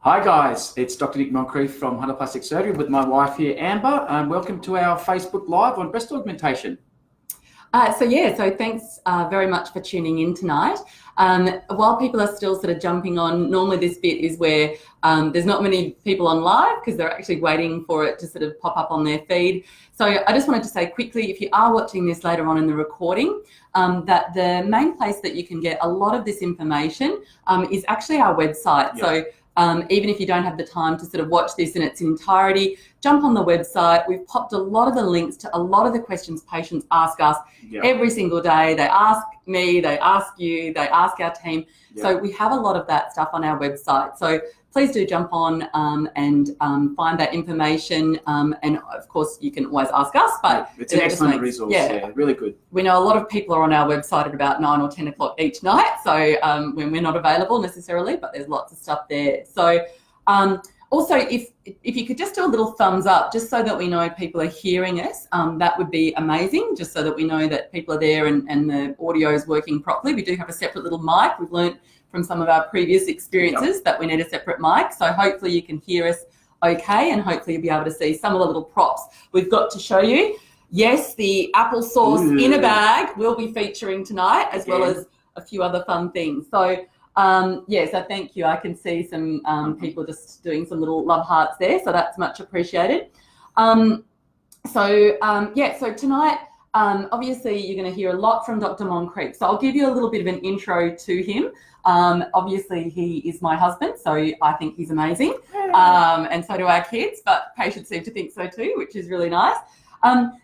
Hi guys, it's Dr. Moncrieff from Untitled Plastic Surgery with my wife here, Amber, and welcome to our Facebook Live on breast augmentation. So thanks very much for tuning in tonight. While people are still sort of jumping on, normally this bit is where there's not many people on live because they're actually waiting for it to sort of pop up on their feed. So I just wanted to say quickly, if you are watching this later on in the recording, that the main place that you can get a lot of this information is actually our website. Yep. So even if you don't have the time to sort of watch this in its entirety, jump on the website. We've popped a lot of the links to a lot of the questions patients ask us every single day. They ask me, they ask you, they ask our team. So we have a lot of that stuff on our website. So please do jump on and find that information. And of course, you can always ask us, but it's an excellent resource. Yeah, really good. We know a lot of people are on our website at about 9 or 10 o'clock each night. So when we're not available necessarily, but there's lots of stuff there. So also, if you could just do a little thumbs up, just so that we know people are hearing us, that would be amazing, just so that we know that people are there and the audio is working properly. We do have a separate little mic. We've learned from some of our previous experiences that we need a separate mic. So hopefully you can hear us okay, and hopefully you'll be able to see some of the little props we've got to show you. Yes, the applesauce in a bag will be featuring tonight, as well as a few other fun things. So so thank you. I can see some people just doing some little love hearts there, so that's much appreciated. So tonight, obviously you're going to hear a lot from Dr. Moncrieff. So I'll give you a little bit of an intro to him. Obviously he is my husband, so I think he's amazing. And so do our kids, but patients seem to think so too, which is really nice.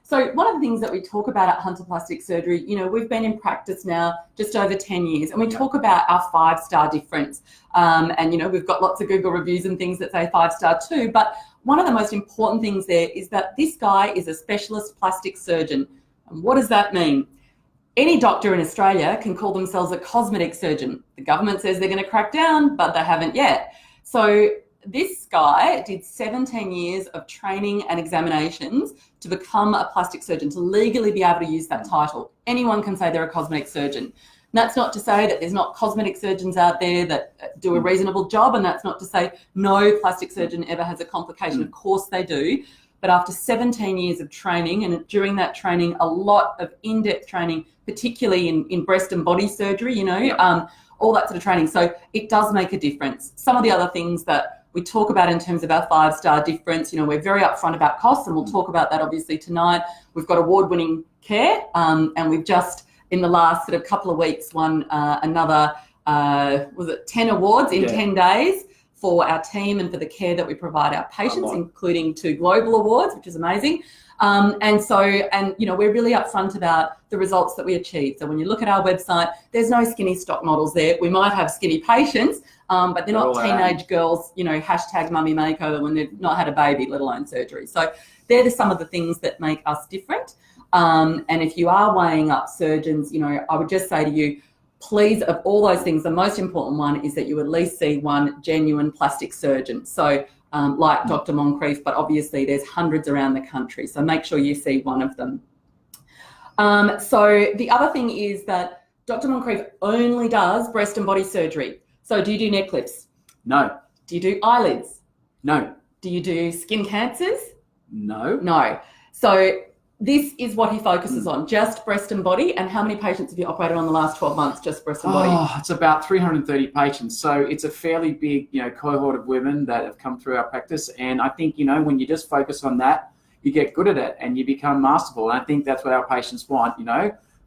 So one of the things that we talk about at Untitled Plastic Surgery, we've been in practice now just over 10 years, and we talk about our 5-star difference. And we've got lots of Google reviews and things that say 5-star too, but one of the most important things there is that this guy is a specialist plastic surgeon. And what does that mean? Any doctor in Australia can call themselves a cosmetic surgeon. The government says they're going to crack down, but they haven't yet. So this guy did 17 years of training and examinations to become a plastic surgeon, to legally be able to use that title. Anyone can say they're a cosmetic surgeon. And that's not to say that there's not cosmetic surgeons out there that do a reasonable job, and that's not to say no plastic surgeon ever has a complication. Of course they do. But after 17 years of training, and during that training, a lot of in-depth training, particularly in breast and body surgery, all that sort of training. So it does make a difference. Some of the other things that we talk about in terms of our 5-star difference, we're very upfront about costs, and we'll talk about that obviously tonight. We've got award-winning care, and we've just, in the last sort of couple of weeks, won another, 10 awards in 10 days for our team and for the care that we provide our patients, including 2 global awards, which is amazing. We're really upfront about the results that we achieve. So when you look at our website, there's no skinny stock models there. We might have skinny patients, but they're not teenage girls, hashtag mummy makeover when they've not had a baby, let alone surgery. So they're some of the things that make us different. And if you are weighing up surgeons, I would just say to you, please, of all those things, the most important one is that you at least see one genuine plastic surgeon. So like Dr. Moncrieff, but obviously there's hundreds around the country. So make sure you see one of them. So the other thing is that Dr. Moncrieff only does breast and body surgery. So do you do neck lifts? No. Do you do eyelids? No. Do you do skin cancers? No. No. So this is what he focuses on, just breast and body. And how many patients have you operated on the last 12 months, just breast and body? Oh, it's about 330 patients. So it's a fairly big, cohort of women that have come through our practice. And I think, when you just focus on that, you get good at it and you become masterful. And I think that's what our patients want,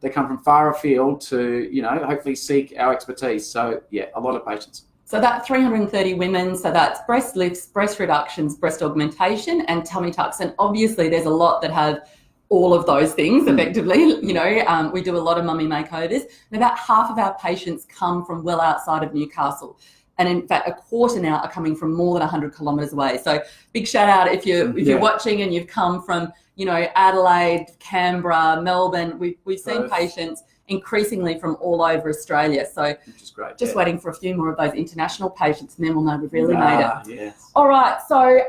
They come from far afield to, hopefully seek our expertise. So, yeah, a lot of patients. So that 330 women, so that's breast lifts, breast reductions, breast augmentation, and tummy tucks. And obviously there's a lot that have all of those things effectively. We do a lot of mummy makeovers, and about half of our patients come from well outside of Newcastle. And in fact, a quarter now are coming from more than 100 kilometres away. So big shout out if you're watching and you've come from, Adelaide, Canberra, Melbourne. We've seen patients increasingly from all over Australia. So which is great, just waiting for a few more of those international patients, and then we'll know we've really made it. Yes. All right. So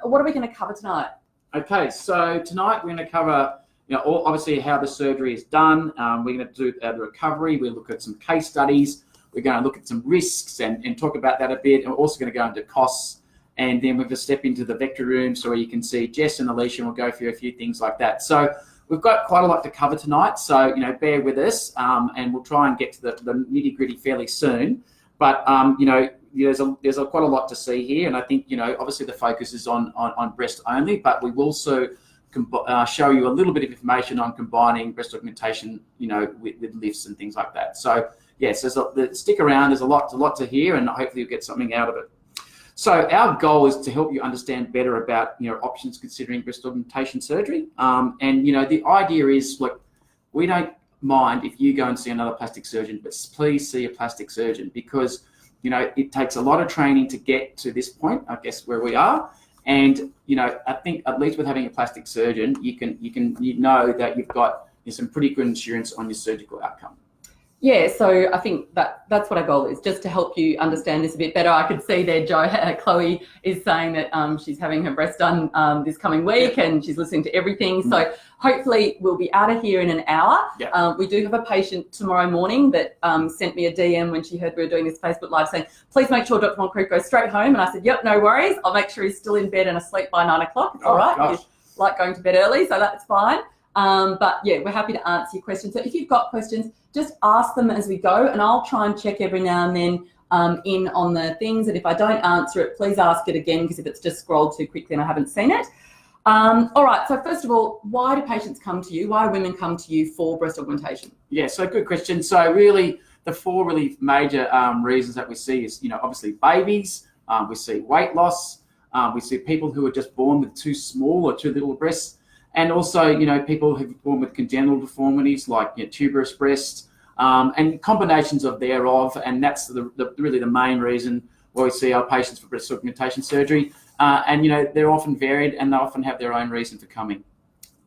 what are we going to cover tonight? Okay, so tonight we're going to cover, obviously how the surgery is done. We're going to do the recovery. We'll look at some case studies. We're going to look at some risks and talk about that a bit. And we're also going to go into costs. And then we're going to step into the Vectra room so you can see Jess and Alicia, and we'll go through a few things like that. So we've got quite a lot to cover tonight. So, bear with us, and we'll try and get to the nitty gritty fairly soon. But, there's quite a lot to see here. And I think, obviously the focus is on breast only, but we will also show you a little bit of information on combining breast augmentation, with lifts and things like that. So, yes, stick around. There's a lot to hear, and hopefully you'll get something out of it. So our goal is to help you understand better about options considering breast augmentation surgery. And the idea is, look, we don't mind if you go and see another plastic surgeon, but please see a plastic surgeon, because it takes a lot of training to get to this point, I guess, where we are. And I think at least with having a plastic surgeon, you know that you've got some pretty good insurance on your surgical outcome. Yeah, so I think that's what our goal is, just to help you understand this a bit better. I could see there, Chloe is saying that she's having her breast done this coming week, and she's listening to everything. So hopefully we'll be out of here in an hour. We do have a patient tomorrow morning that sent me a DM when she heard we were doing this Facebook Live saying, please make sure Dr Moncrieff goes straight home. And I said, yep, no worries. I'll make sure he's still in bed and asleep by 9 o'clock. It's all right. He's like going to bed early, so that's fine. But yeah, we're happy to answer your questions. So if you've got questions, just ask them as we go, and I'll try and check every now and then in on the things. And if I don't answer it, please ask it again, because if it's just scrolled too quickly and I haven't seen it. All right, so first of all, why do patients come to you? Why do women come to you for breast augmentation? Yeah, so good question. So really, the four really major reasons that we see is, obviously babies, we see weight loss, we see people who are just born with too small or too little breasts, and also, people who are born with congenital deformities like tuberous breasts, and combinations of thereof. And that's really the main reason why we see our patients for breast augmentation surgery. And, they're often varied, and they often have their own reason for coming.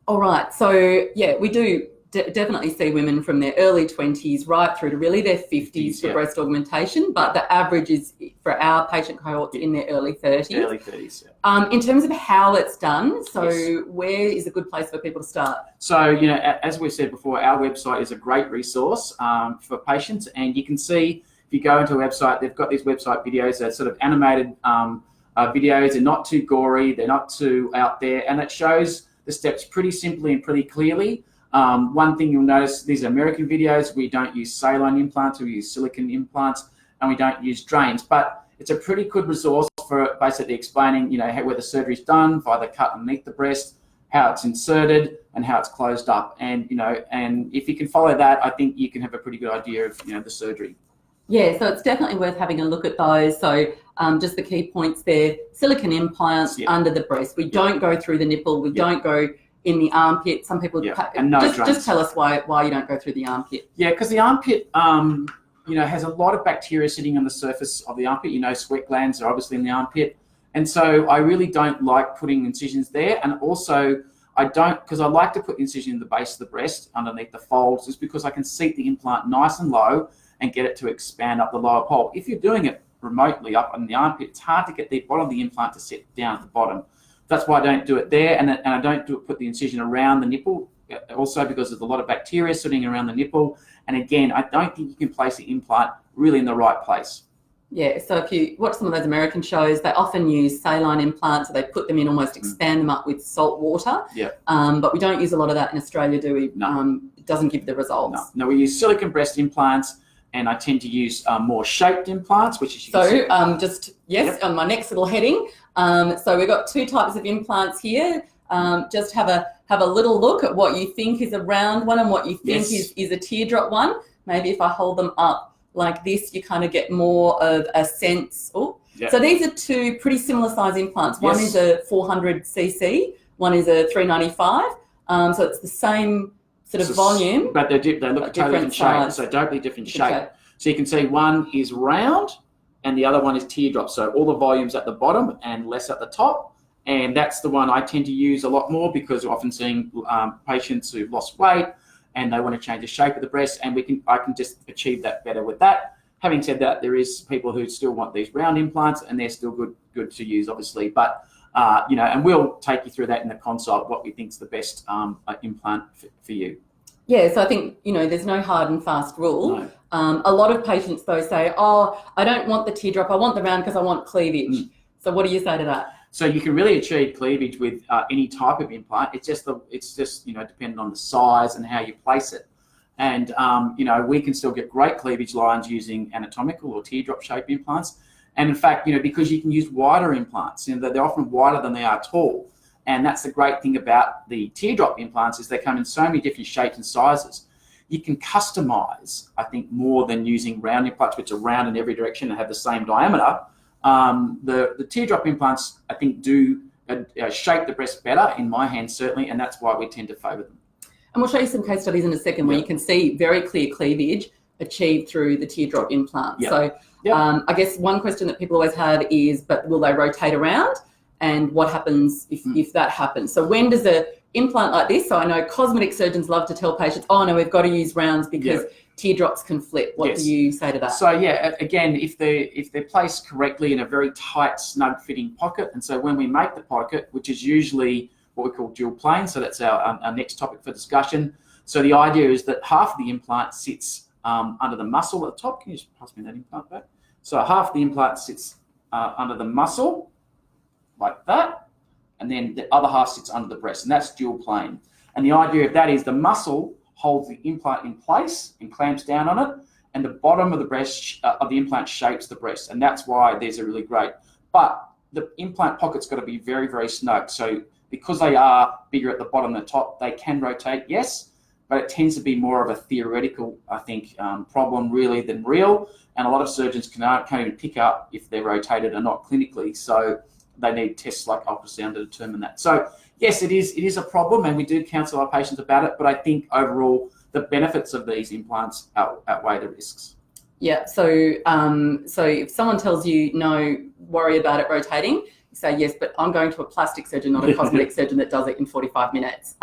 All right. So, yeah, we do definitely see women from their early 20s right through to really their 50s for breast augmentation, but the average is for our patient cohorts in their early 30s. Early 30s, yeah. In terms of how it's done, so where is a good place for people to start? So, as we said before, our website is a great resource for patients, and you can see, if you go into a website, they've got these website videos that are sort of animated videos. They're not too gory, they're not too out there, and it shows the steps pretty simply and pretty clearly. One thing you'll notice, these are American videos. We don't use saline implants, we use silicone implants, and we don't use drains. But it's a pretty good resource for basically explaining, where the surgery's done, via the cut underneath the breast, how it's inserted, and how it's closed up. And, and if you can follow that, I think you can have a pretty good idea of, the surgery. Yeah, so it's definitely worth having a look at those. So just the key points there, silicone implants under the breast. We don't go through the nipple. We don't go in the armpit. Some people just tell us why you don't go through the armpit. Yeah, because the armpit has a lot of bacteria sitting on the surface of the armpit. Sweat glands are obviously in the armpit, and so I really don't like putting incisions there. And also because I like to put the incision in the base of the breast underneath the folds, is because I can seat the implant nice and low and get it to expand up the lower pole. If you're doing it remotely up in the armpit, it's hard to get the bottom of the implant to sit down at the bottom. That's why I don't do it there, and I don't put the incision around the nipple, also because there's a lot of bacteria sitting around the nipple. And again, I don't think you can place the implant really in the right place. Yeah, so if you watch some of those American shows, they often use saline implants, so they put them in, almost expand them up with salt water. Yeah. But we don't use a lot of that in Australia, do we? No. It doesn't give the results. No, we use silicone breast implants, and I tend to use more shaped implants, which is on my next little heading. So we've got two types of implants here. Just have a little look at what you think is a round one and what you think is a teardrop one. Maybe if I hold them up like this, you kind of get more of a sense. So these are two pretty similar size implants. One is a 400cc, one is a 395. So it's the same sort of volume, but they look a totally different shape. So totally different shape. So you can see one is round and the other one is teardrop. So all the volume's at the bottom and less at the top. And that's the one I tend to use a lot more, because we're often seeing patients who've lost weight and they want to change the shape of the breast, and I can just achieve that better with that. Having said that, there is people who still want these round implants, and they're still good to use, obviously. But and we'll take you through that in the consult, what we think is the best implant for you. Yeah, so I think, there's no hard and fast rule. A lot of patients, though, say, oh, I don't want the teardrop, I want the round because I want cleavage. So what do you say to that? So you can really achieve cleavage with any type of implant. It's just dependent on the size and how you place it. And we can still get great cleavage lines using anatomical or teardrop shaped implants. And in fact, because you can use wider implants, they're often wider than they are tall. And that's the great thing about the teardrop implants is they come in so many different shapes and sizes. You can customize, I think, more than using round implants, which are round in every direction and have the same diameter. The teardrop implants, I think, do shape the breast better, in my hands certainly, and that's why we tend to favour them. And we'll show you some case studies in a second where you can see very clear cleavage achieved through the teardrop implant. So I guess one question that people always have is, but will they rotate around? And what happens if that happens? So when does an implant like this, so I know cosmetic surgeons love to tell patients, oh no, we've got to use rounds because teardrops can flip. What do you say to that? So again, if they're placed correctly in a very tight, snug fitting pocket, and so when we make the pocket, which is usually what we call dual plane, so that's our next topic for discussion. So the idea is that half of the implant sits under the muscle at the top. Can you just pass me that implant back? So half the implant sits under the muscle, like that, and then the other half sits under the breast, and that's dual plane. And the idea of that is the muscle holds the implant in place and clamps down on it, and the bottom of the breast of the implant shapes the breast, and that's why these are really great. But the implant pocket's got to be very, very snug. So because they are bigger at the bottom than the top, they can rotate, yes, but it tends to be more of a theoretical, I think, problem really than real. And a lot of surgeons can't even pick up if they're rotated or not clinically. So they need tests like ultrasound to determine that. So yes, it is a problem, and we do counsel our patients about it. But I think overall, the benefits of these implants outweigh the risks. Yeah. So if someone tells you no, worry about it rotating, you say yes, but I'm going to a plastic surgeon, not a cosmetic surgeon that does it in 45 minutes.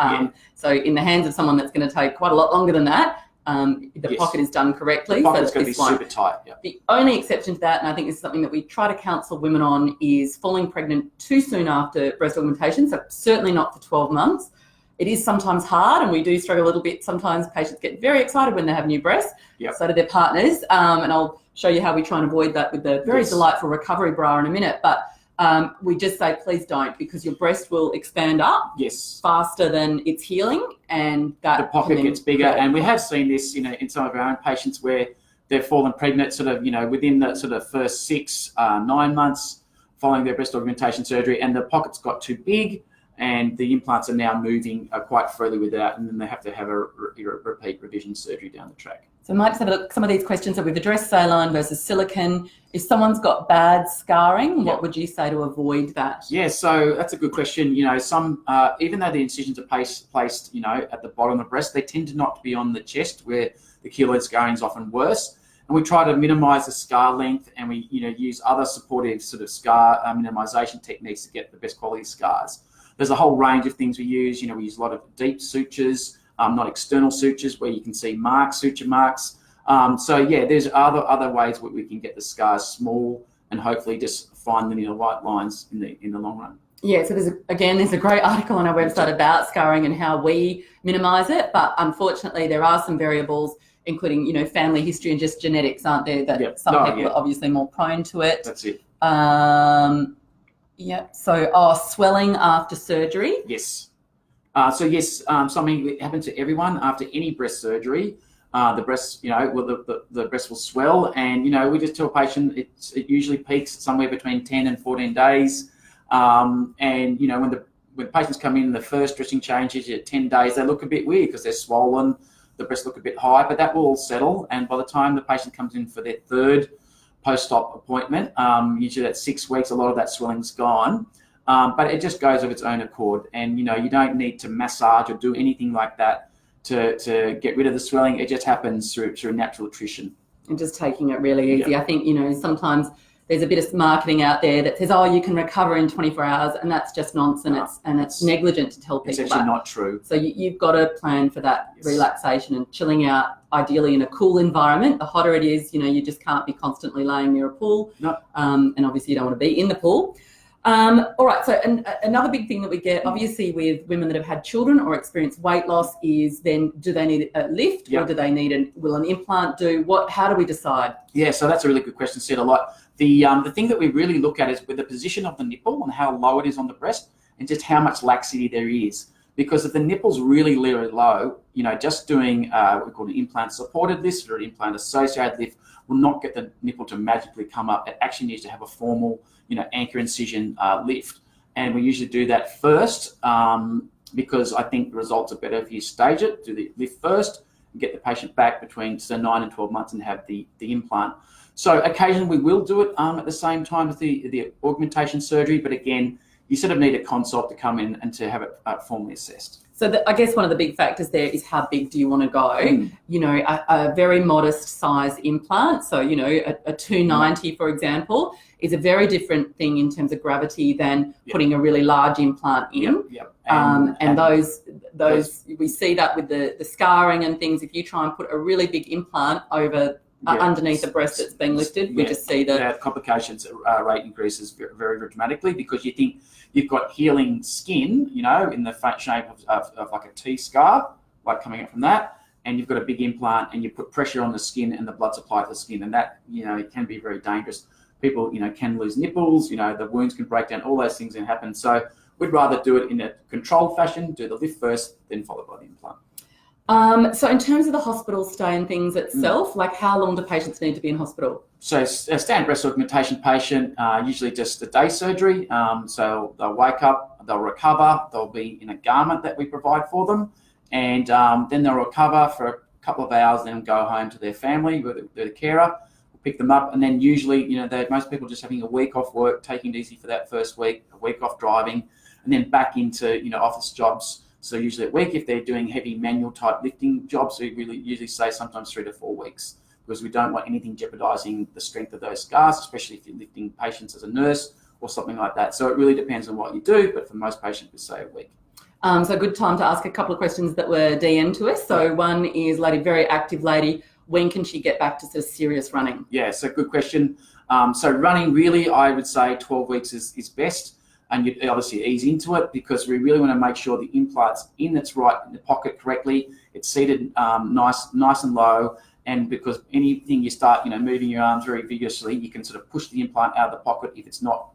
So in the hands of someone that's going to take quite a lot longer than that, the pocket is done correctly. The pocket's going to be super tight. The only exception to that, and I think this is something that we try to counsel women on, is falling pregnant too soon after breast augmentation. So certainly not for 12 months. It is sometimes hard, and we do struggle a little bit. Sometimes patients get very excited when they have new breasts. So do their partners. And I'll show you how we try and avoid that with the very delightful recovery bra in a minute. But we just say, please don't, because your breast will expand up faster than it's healing, and that the pocket gets bigger. And we have seen this, in some of our own patients where they've fallen pregnant sort of, within the sort of first 6-9 months following their breast augmentation surgery, and the pocket's got too big, and the implants are now moving quite freely without, and then they have to have a repeat revision surgery down the track. So we might just have a look at some of these questions that we've addressed: saline versus silicone. If someone's got bad scarring, what would you say to avoid that? Yeah, so that's a good question. Some, even though the incisions are placed, at the bottom of the breast, they tend to not be on the chest where the keloid scarring is often worse. And we try to minimise the scar length, and we, use other supportive sort of scar minimisation techniques to get the best quality scars. There's a whole range of things we use. We use a lot of deep sutures, not external sutures where you can see suture marks. There's other ways where we can get the scars small and hopefully just find the right lines in the long run. Yeah, so there's a great article on our website about scarring and how we minimise it, but unfortunately there are some variables, including family history and just genetics, aren't there? That some people are obviously more prone to it. That's it. So swelling after surgery. Yes. Something that happens to everyone after any breast surgery. The breast, the breast will swell, and we just tell a patient it usually peaks somewhere between 10 and 14 days. When patients come in, the first dressing changes at 10 days, they look a bit weird because they're swollen. The breasts look a bit high, but that will all settle. And by the time the patient comes in for their third post-op appointment, usually at 6 weeks, a lot of that swelling's gone. But it just goes of its own accord, and you don't need to massage or do anything like that to get rid of the swelling. It just happens through natural attrition. And just taking it really easy. I think sometimes there's a bit of marketing out there that says, you can recover in 24 hours, and that's just nonsense, and it's negligent to tell people that. It's actually not true. So you've got to plan for that relaxation and chilling out, ideally in a cool environment. The hotter it is, you just can't be constantly laying near a pool. No. And obviously you don't want to be in the pool. All right, so another big thing that we get, obviously, with women that have had children or experience weight loss is then, do they need a lift or do they need will an implant do? How do we decide? Yeah, so that's a really good question, said a lot. The thing that we really look at is with the position of the nipple and how low it is on the breast and just how much laxity there is. Because if the nipple's really low, just doing what we call an implant supported lift or an implant associated lift will not get the nipple to magically come up. It actually needs to have a formal, anchor incision lift. And we usually do that first because I think the results are better if you stage it, do the lift first, and get the patient back between 9 and 12 months and have the implant. So occasionally we will do it at the same time as the augmentation surgery, but again, you sort of need a consult to come in and to have it formally assessed. So I guess one of the big factors there is how big do you want to go? A very modest size implant, so, a 290, for example, is a very different thing in terms of gravity than putting a really large implant in. And those we see that with the scarring and things. If you try and put a really big implant over underneath the breast that's being lifted, we just see the complications rate increases very, very dramatically because you think you've got healing skin, in the shape of like a T scar, like coming up from that, and you've got a big implant and you put pressure on the skin and the blood supply to the skin, and that, it can be very dangerous. People, can lose nipples, the wounds can break down, all those things can happen. So we'd rather do it in a controlled fashion, do the lift first, then followed by the implant. So in terms of the hospital stay and things itself, like how long do patients need to be in hospital? So a standard breast augmentation patient, usually just a day surgery. So they'll wake up, they'll recover, they'll be in a garment that we provide for them, and then they'll recover for a couple of hours, then go home to their family with the carer. We'll pick them up, and then usually, most people just having a week off work, taking it easy for that first week, a week off driving, and then back into, office jobs. So usually a week, if they're doing heavy manual type lifting jobs, we really usually say sometimes 3 to 4 weeks, because we don't want anything jeopardizing the strength of those scars, especially if you're lifting patients as a nurse or something like that. So it really depends on what you do, but for most patients, we say a week. So a good time to ask a couple of questions that were DM'd to us. So one is, very active lady, when can she get back to sort of serious running? Yeah, so good question. So running, really, I would say 12 weeks is best. And you obviously ease into it because we really want to make sure the implant's in the pocket correctly. It's seated nice and low. And because anything you start, moving your arms very vigorously, you can sort of push the implant out of the pocket if it's not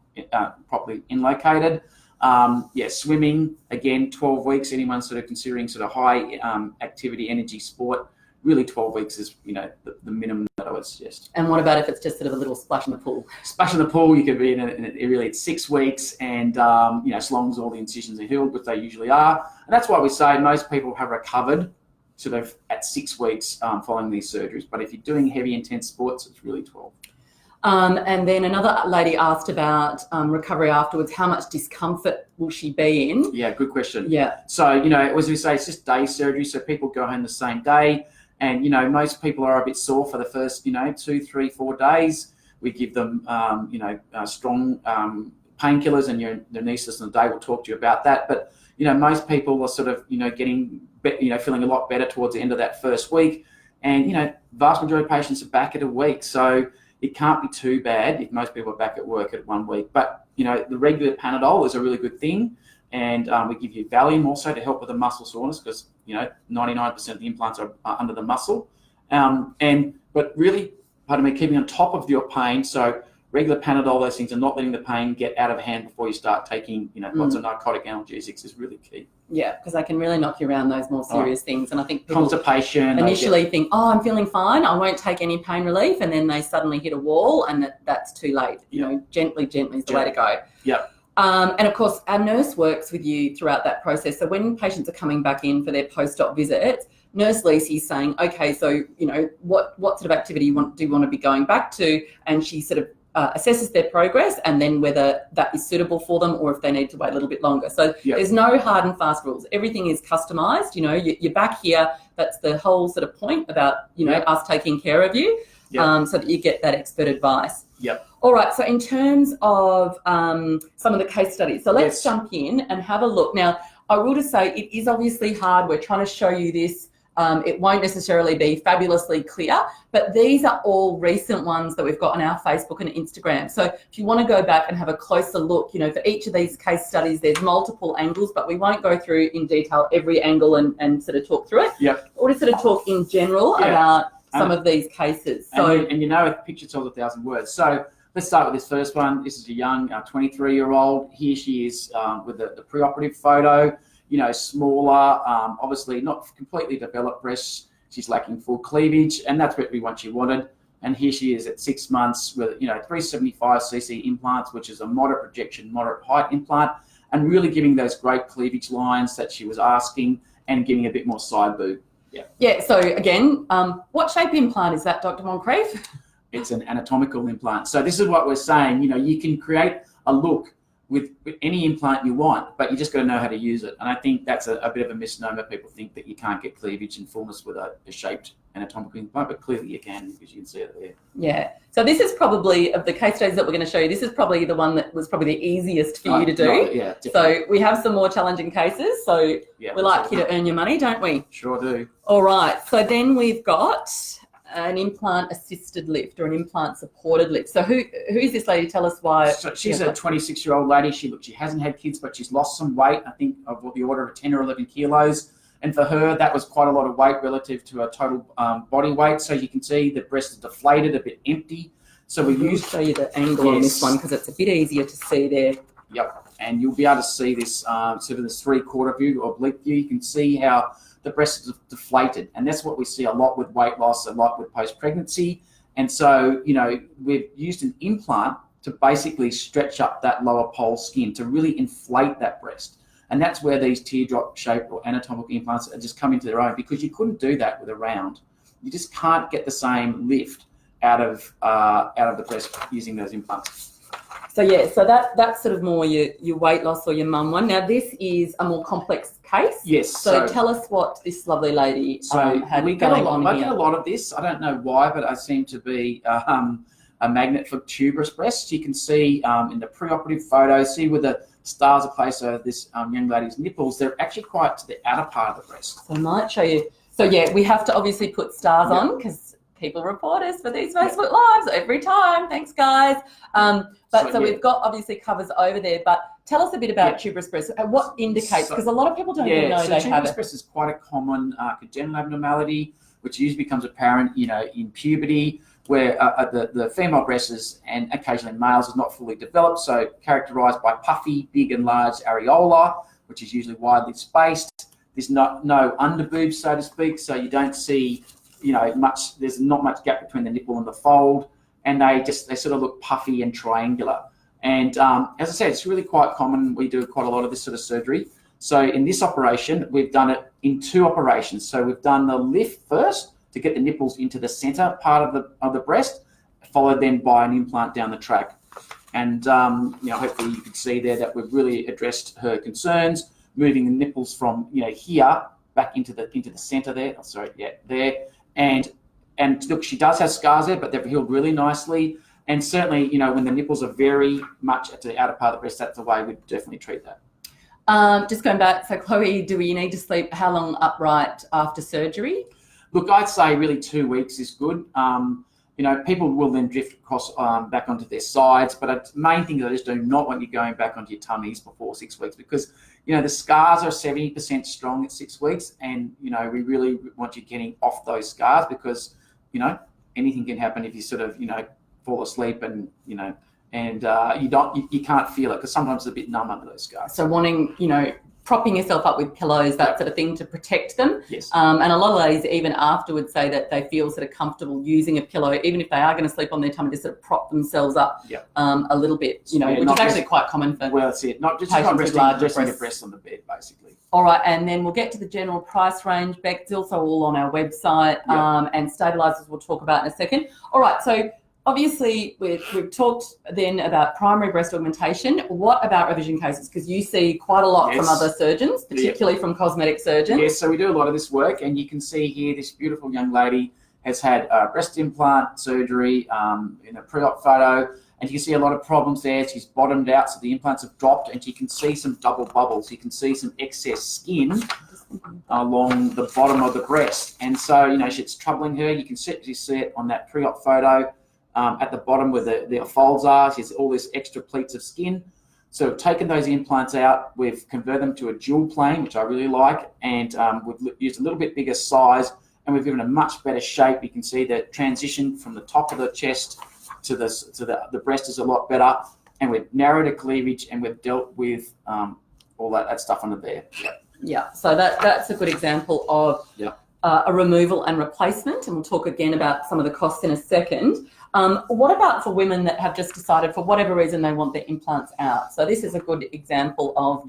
properly inlocated. Swimming, again, 12 weeks. Anyone sort of considering sort of high activity, energy sport, really 12 weeks is, the minimum that I would suggest. And what about if it's just sort of a little splash in the pool? Splash in the pool, you could be really it's 6 weeks, and as long as all the incisions are healed, which they usually are. And that's why we say most people have recovered sort of at 6 weeks following these surgeries. But if you're doing heavy, intense sports, it's really 12. And then another lady asked about recovery afterwards. How much discomfort will she be in? Yeah, good question. Yeah. So, as we say, it's just day surgery, so people go home the same day. And, most people are a bit sore for the first, 2, 3, 4 days. We give them, strong painkillers, and your anaesthetist on the day will talk to you about that. But, most people are sort of, getting, feeling a lot better towards the end of that first week. And, vast majority of patients are back at a week. So it can't be too bad if most people are back at work at 1 week. But, the regular Panadol is a really good thing. And we give you Valium also to help with the muscle soreness because, 99% of the implants are under the muscle. But really, keeping on top of your pain. So regular Panadol, those things, and not letting the pain get out of hand before you start taking, lots of narcotic analgesics is really key. Yeah, because they can really knock you around those more serious things. And I think people constipation initially think, I'm feeling fine, I won't take any pain relief. And then they suddenly hit a wall and that's too late. Gently is the way to go. Yeah. And of course, our nurse works with you throughout that process. So when patients are coming back in for their post-op visits, Nurse Lacey's saying, okay, so, what sort of activity do you want to be going back to? And she sort of assesses their progress and then whether that is suitable for them or if they need to wait a little bit longer. So there's no hard and fast rules. Everything is customized. You're back here. That's the whole sort of point about, us taking care of you so that you get that expert advice. Yep. All right, so in terms of some of the case studies, so let's jump in and have a look. Now, I will just say it is obviously hard. We're trying to show you this It won't necessarily be fabulously clear, but these are all recent ones that we've got on our Facebook and Instagram. So if you want to go back and have a closer look, you know, for each of these case studies, there's multiple angles, but we won't go through in detail every angle and sort of talk through it. Yep. Or to sort of talk in general about some of these cases. So, and you know, a picture tells 1,000 words. So let's start with this first one. This is a young 23-year-old. Here she is with the preoperative photo, you know, smaller, obviously not completely developed breasts. She's lacking full cleavage, and that's what she wanted. And here she is at 6 months with, you know, 375cc implants, which is a moderate projection, moderate height implant, and really giving those great cleavage lines that she was asking and giving a bit more side boob. Yeah, so again, what shape implant is that, Dr. Moncrieff? It's an anatomical implant. So this is what we're saying, you know, you can create a look with any implant you want, but you just got to know how to use it. And I think that's a bit of a misnomer. People think that you can't get cleavage and fullness with a shaped anatomical implant, but clearly you can, because you can see it there. Yeah. So this is probably, of the case studies that we're going to show you, this is probably the one that was probably the easiest for you to do. Yeah, definitely. So we have some more challenging cases. So we like you to earn your money, don't we? Sure do. All right. So then we've got an implant assisted lift or an implant supported lift. So who is this lady? Tell us why. So she's a 26-year-old lady. She hasn't had kids, but she's lost some weight, I think of the order of 10 or 11 kilos. And for her, that was quite a lot of weight relative to her total body weight. So you can see the breast is deflated, a bit empty. So we show you the angle on this one because it's a bit easier to see there. Yep. And you'll be able to see this sort of this 3/4 view or oblique view. You can see how the breast is deflated. And that's what we see a lot with weight loss, a lot with post-pregnancy. And so, you know, we've used an implant to basically stretch up that lower pole skin to really inflate that breast. And that's where these teardrop shaped or anatomical implants are just coming to their own, because you couldn't do that with a round. You just can't get the same lift out of the breast using those implants. So yeah, so that's sort of more your weight loss or your mum one. Now this is a more complex case. Yes. So tell us what this lovely lady had we get going on here. I get a lot of this. I don't know why, but I seem to be a magnet for tuberous breasts. You can see in the preoperative photo, see where the stars are placed over this young lady's nipples. They're actually quite to the outer part of the breast. So I might show you. So yeah, we have to obviously put stars on because people report us for these Facebook Lives every time. Thanks, guys. So we've got obviously covers over there, but tell us a bit about tuberous breasts. What indicates, because a lot of people don't even know they have it. Tuberous breast is quite a common congenital abnormality, which usually becomes apparent, you know, in puberty, where the female breast is, and occasionally males, is not fully developed, so characterized by puffy, big and large areola, which is usually widely spaced. There's no underboob, so to speak, so you don't see, you know, much. There's not much gap between the nipple and the fold, and they sort of look puffy and triangular. And as I said, it's really quite common. We do quite a lot of this sort of surgery. So in this operation, we've done it in 2 operations. So we've done the lift first to get the nipples into the center part of the breast, followed then by an implant down the track. And you know, hopefully you can see there that we've really addressed her concerns, moving the nipples from, you know, here back into the center there. Oh, sorry, yeah, there. And look, she does have scars there, but they've healed really nicely. And certainly, you know, when the nipples are very much at the outer part of the breast, that's the way we'd definitely treat that. Just going back, so Chloe, do we need to sleep how long upright after surgery? Look, I'd say really 2 weeks is good. You know, people will then drift across back onto their sides, but the main thing is I just do not want you going back onto your tummies before 6 weeks, because, you know, the scars are 70% strong at 6 weeks, and, you know, we really want you getting off those scars, because, you know, anything can happen if you sort of, you know, fall asleep and, you know, and you can't feel it, because sometimes it's a bit numb under those scars. So wanting, you know, propping yourself up with pillows, that sort of thing, to protect them. Yes. And a lot of ladies even afterwards say that they feel sort of comfortable using a pillow, even if they are going to sleep on their tummy, to sort of prop themselves up a little bit, you know, which is actually quite common for that's it. Not just resting your breasts on the bed, basically. All right, and then we'll get to the general price range. Beck's also all on our website, and stabilizers we'll talk about in a second. All right, so obviously, we've talked then about primary breast augmentation. What about revision cases? Because you see quite a lot from other surgeons, particularly from cosmetic surgeons. Yes, so we do a lot of this work, and you can see here this beautiful young lady has had breast implant surgery in a pre-op photo, And you can see a lot of problems there. She's bottomed out, so the implants have dropped, and you can see some double bubbles. You can see some excess skin along the bottom of the breast. And so, it's troubling her. You can see it on that pre-op photo at the bottom where the folds are. She has all this extra pleats of skin. So we've taken those implants out, we've converted them to a dual plane, which I really like, and we've used a little bit bigger size, and we've given a much better shape. You can see the transition from the top of the chest to the breast is a lot better, and we've narrowed a cleavage, and we've dealt with all that stuff under there. Yeah, so that's a good example of a removal and replacement, and we'll talk again about some of the costs in a second. What about for women that have just decided for whatever reason they want their implants out? So this is a good example of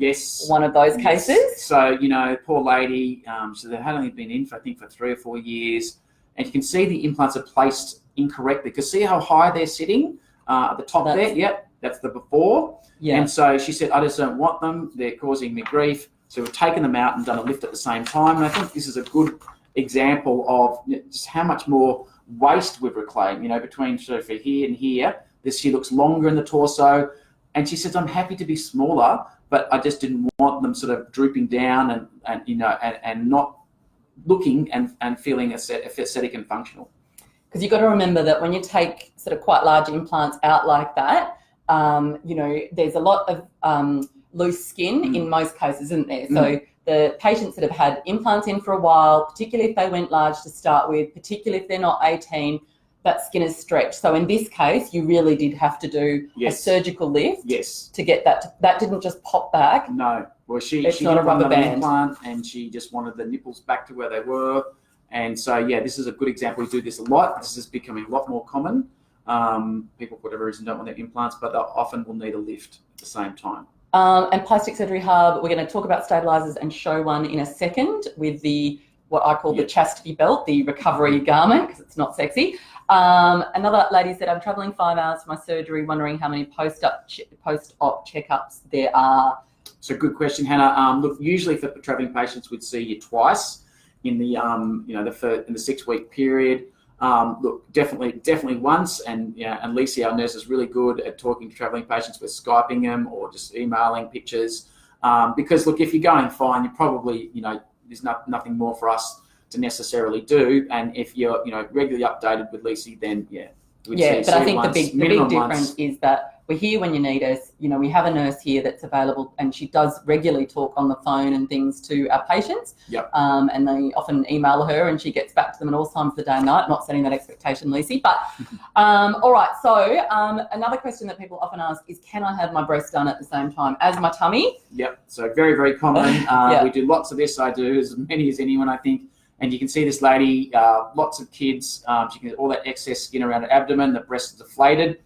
one of those cases. So, poor lady, so they had only been in for 3 or 4 years, and you can see the implants are placed incorrectly, because see how high they're sitting at the top there? Yep, that's the before. Yeah. And so she said, I just don't want them. They're causing me grief. So we've taken them out and done a lift at the same time. And I think this is a good example of just how much more waist we've reclaimed, between sort of here and here. She looks longer in the torso. And she says, I'm happy to be smaller, but I just didn't want them sort of drooping down and not looking and feeling aesthetic and functional. Because you've got to remember that when you take sort of quite large implants out like that, there's a lot of loose skin in most cases, isn't there? So the patients that have had implants in for a while, particularly if they went large to start with, particularly if they're not 18, that skin is stretched. So in this case, you really did have to do a surgical lift to get that. That didn't just pop back. No. Well, she not a rubber band implant, and she just wanted the nipples back to where they were. And so, this is a good example. We do this a lot. This is becoming a lot more common. People, for whatever reason, don't want their implants, but they often will need a lift at the same time. And Plastic Surgery Hub, we're going to talk about stabilizers and show one in a second with what I call the chastity belt, the recovery garment, because it's not sexy. Another lady said, I'm traveling 5 hours for my surgery, wondering how many post-op checkups there are. So good question, Hannah. Look, usually for traveling patients, we'd see you twice in the in the 6-week period. Look, definitely once, and Lisa, our nurse, is really good at talking to traveling patients. We're Skyping them or just emailing pictures, because look, if you're going fine, you probably there's nothing more for us to necessarily do. And if you're regularly updated with Lisa, then we'd see but I think once, the big difference is that we're here when you need us. We have a nurse here that's available, and she does regularly talk on the phone and things to our patients. Yep. And they often email her, and she gets back to them at all times of the day and night. Not setting that expectation, Lucy. But all right. So another question that people often ask is, can I have my breast done at the same time as my tummy? Yep. So very, very common. We do lots of this. I do as many as anyone, I think. And you can see this lady, lots of kids. She can get all that excess skin around her abdomen. The breast is deflated.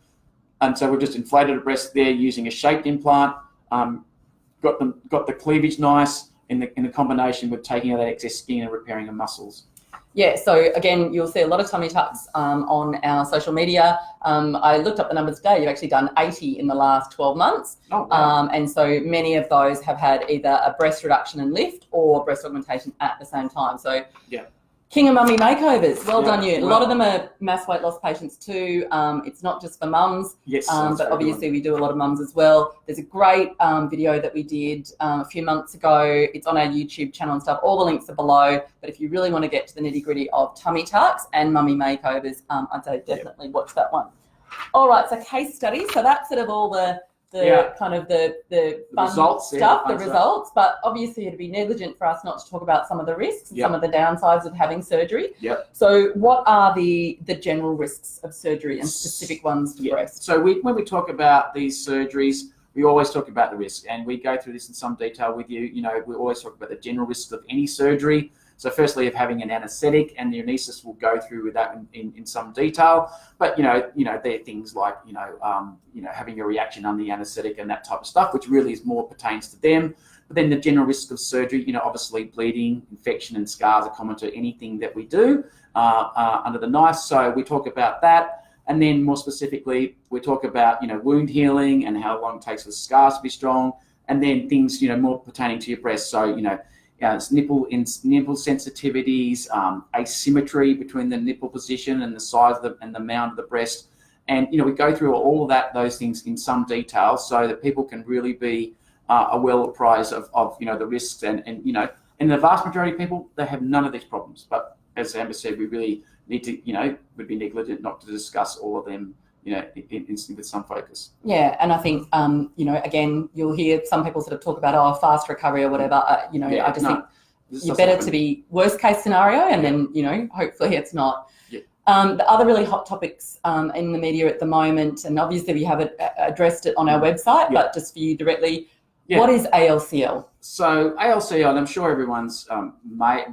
And so we've just inflated a breast there using a shaped implant, got the cleavage nice in the combination with taking out that excess skin and repairing the muscles. Yeah, so again, you'll see a lot of tummy tucks on our social media. I looked up the numbers today. You've actually done 80 in the last 12 months. Oh, wow. And so many of those have had either a breast reduction and lift or breast augmentation at the same time. So King of Mummy makeovers. Well done you. A lot of them are mass weight loss patients too. It's not just for mums, but obviously we do a lot of mums as well. There's a great video that we did a few months ago. It's on our YouTube channel and stuff. All the links are below. But if you really want to get to the nitty gritty of tummy tucks and mummy makeovers, I'd say definitely watch that one. All right, so case studies. So that's sort of all the kind of the fun results, stuff, the results, but obviously it'd be negligent for us not to talk about some of the risks, some of the downsides of having surgery. So what are the general risks of surgery and specific ones for breast? So when we talk about these surgeries, we always talk about the risk, and we go through this in some detail with you. We always talk about the general risks of any surgery. So firstly, of having an anaesthetic, and the anaesthetist will go through with that in some detail. But there are things like having a reaction on the anaesthetic and that type of stuff, which really is more pertains to them. But then the general risk of surgery, obviously bleeding, infection, and scars are common to anything that we do under the knife. So we talk about that, and then more specifically, we talk about wound healing and how long it takes for scars to be strong, and then things more pertaining to your breast. So it's nipple sensitivities, asymmetry between the nipple position and the size and the mound of the breast, And, we go through all of those things in some detail so that people can really be well apprised of the risks. And the vast majority of people, they have none of these problems. But as Amber said, we really need to, would be negligent not to discuss all of them, with some focus. Yeah, and I think, again, you'll hear some people sort of talk about, fast recovery or whatever. I just think you're better to be worst case scenario, and then, hopefully it's not. Yeah. The other really hot topics in the media at the moment, and obviously we haven't addressed it on our website, but just for you directly, what is ALCL? So ALCL, and I'm sure everyone's may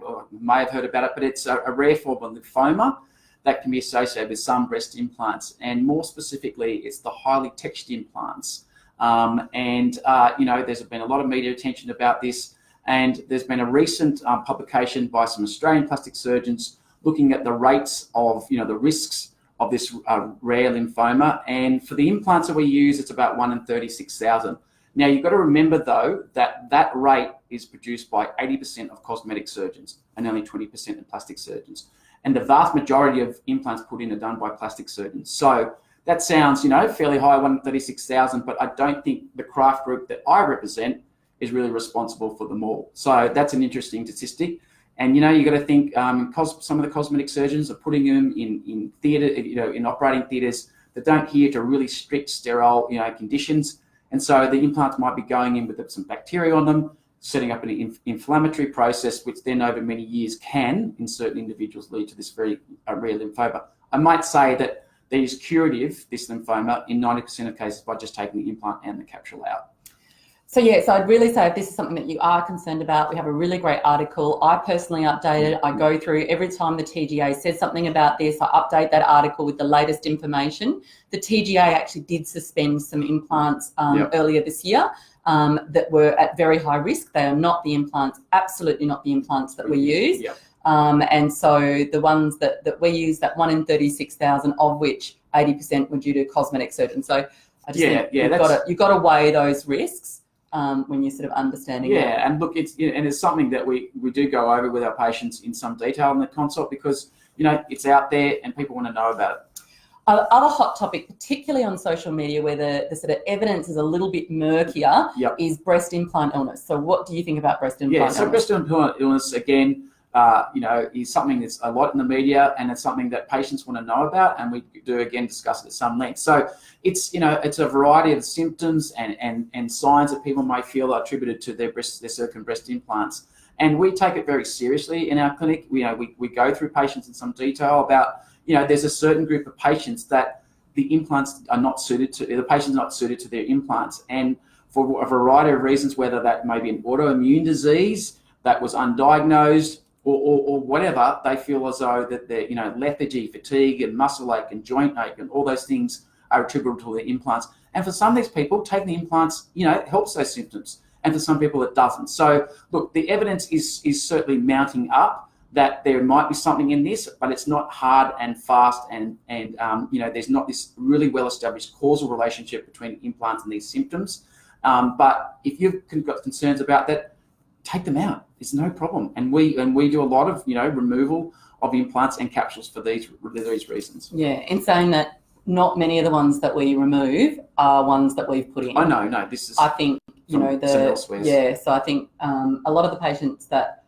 have heard about it, but it's a rare form of lymphoma that can be associated with some breast implants, and more specifically, it's the highly textured implants. There's been a lot of media attention about this, and there's been a recent publication by some Australian plastic surgeons looking at the rates of, the risks of this rare lymphoma. And for the implants that we use, it's about 1 in 36,000. Now, you've got to remember, though, that rate is produced by 80% of cosmetic surgeons and only 20% of plastic surgeons. And the vast majority of implants put in are done by plastic surgeons. So that sounds, fairly high, 1 in 36,000, but I don't think the craft group that I represent is really responsible for them all. So that's an interesting statistic. And, you got to think, some of the cosmetic surgeons are putting them in theatre, in operating theatres that don't adhere to really strict sterile, conditions. And so the implants might be going in with some bacteria on them, setting up an inflammatory process, which then over many years can, in certain individuals, lead to this very rare lymphoma. I might say that there is curative, this lymphoma, in 90% of cases by just taking the implant and the capsule out. So I'd really say if this is something that you are concerned about, we have a really great article. I personally update it. I go through every time the TGA says something about this, I update that article with the latest information. The TGA actually did suspend some implants earlier this year that were at very high risk. They are not the implants, absolutely not the implants that we use. Yep. And so the ones that we use, that 1 in 36,000, of which 80% were due to cosmetic surgeons. So I just think you've got to weigh those risks when you're sort of understanding that. Yeah, and look, it's something that we do go over with our patients in some detail in the consult, because it's out there and people want to know about it. Other hot topic, particularly on social media, where the sort of evidence is a little bit murkier, is breast implant illness. So what do you think about breast implant illness? Yeah, so breast implant illness, again, is something that's a lot in the media, and it's something that patients want to know about, and we do, again, discuss it at some length. So it's, it's a variety of symptoms and signs that people may feel are attributed to their zircon breast implants. And we take it very seriously in our clinic. We go through patients in some detail about, there's a certain group of patients that the implants are not suited to, the patient's not suited to their implants. And for a variety of reasons, whether that may be an autoimmune disease that was undiagnosed, or whatever, they feel as though that they're, lethargy, fatigue, and muscle ache, and joint ache, and all those things are attributable to the implants. And for some of these people, taking the implants, helps those symptoms. And for some people, it doesn't. So, look, the evidence is certainly mounting up that there might be something in this, but it's not hard and fast, and there's not this really well-established causal relationship between implants and these symptoms. But if you've got concerns about that, take them out. It's no problem. And we do a lot of, removal of implants and capsules for these reasons. Yeah, in saying that, not many of the ones that we remove are ones that we've put in. Oh, no, this is... I think, so I think a lot of the patients that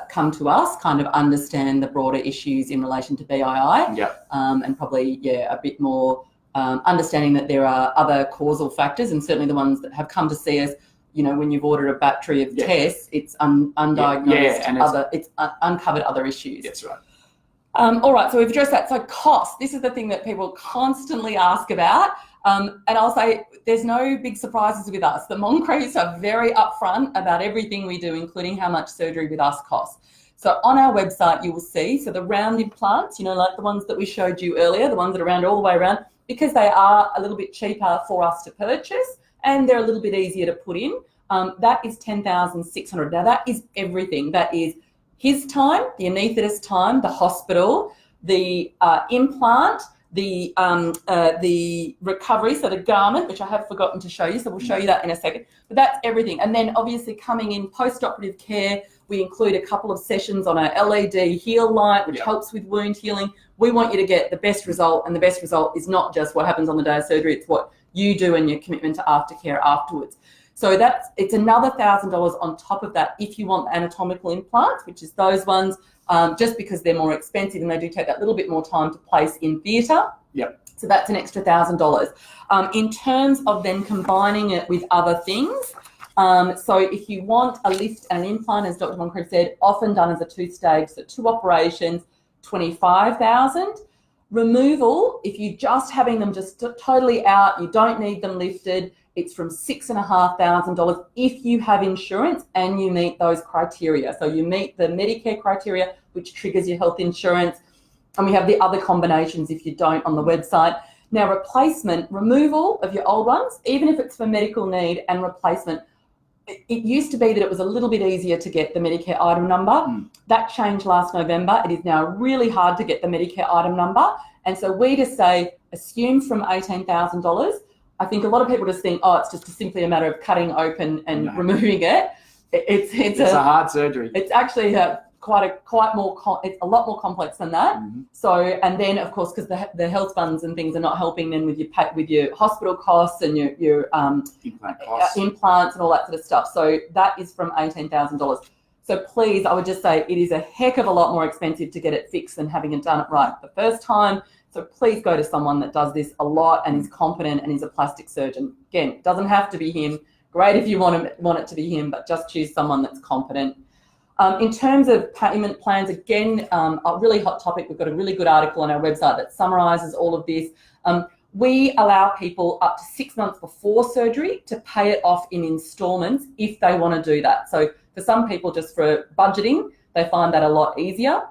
come to us kind of understand the broader issues in relation to BII. Yep. And probably, a bit more understanding that there are other causal factors, and certainly the ones that have come to see us, when you've ordered a battery of tests, it's undiagnosed, and it's uncovered other issues. That's right. All right, so we've addressed that. So cost, this is the thing that people constantly ask about. And I'll say there's no big surprises with us. The Moncrieffs are very upfront about everything we do, including how much surgery with us costs. So on our website, you will see, so the round implants, like the ones that we showed you earlier, the ones that are round all the way around, because they are a little bit cheaper for us to purchase and they're a little bit easier to put in, that is $10,600. Now that is everything. That is his time, the anaesthetist time, the hospital, the implant, the recovery, so the garment, which I have forgotten to show you, so we'll show you that in a second. But that's everything. And then obviously coming in post-operative care, We include a couple of sessions on our LED heal light, which helps with wound healing. We want you to get the best result, and the best result is not just what happens on the day of surgery, it's what you do and your commitment to aftercare afterwards. So it's another $1,000 on top of that if you want the anatomical implants, which is those ones, just because they're more expensive and they do take that little bit more time to place in theatre. Yep. So that's an extra $1,000. In terms of then combining it with other things, so if you want a lift and an implant, as Dr. Moncrieff said, often done as a two-stage, so 2 operations, $25,000. Removal, if you're just having them just totally out, you don't need them lifted, it's from $6,500 if you have insurance and you meet those criteria. So you meet the Medicare criteria, which triggers your health insurance, and we have the other combinations if you don't on the website. Now, removal of your old ones, even if it's for medical need, and replacement, it used to be that it was a little bit easier to get the Medicare item number. That changed last November. It is now really hard to get the Medicare item number. And so we just say, assume from $18,000. I think a lot of people just think, oh, it's just simply a matter of cutting open and removing it. It's a hard surgery. It's actually it's a lot more complex than that. So, and then of course, because the health funds and things are not helping then with your hospital costs and your implant costs. Implants and all that sort of stuff. So that is from $18,000. So please, I would just say it is a heck of a lot more expensive to get it fixed than having it done it right the first time. So please go to someone that does this a lot and is competent and is a plastic surgeon. Again, it doesn't have to be him. Great if you want it to be him, but just choose someone that's competent. In terms of payment plans, again, a really hot topic. We've got a really good article on our website that summarises all of this. We allow people up to 6 months before surgery to pay it off in instalments if they want to do that. So for some people, just for budgeting, they find that a lot easier.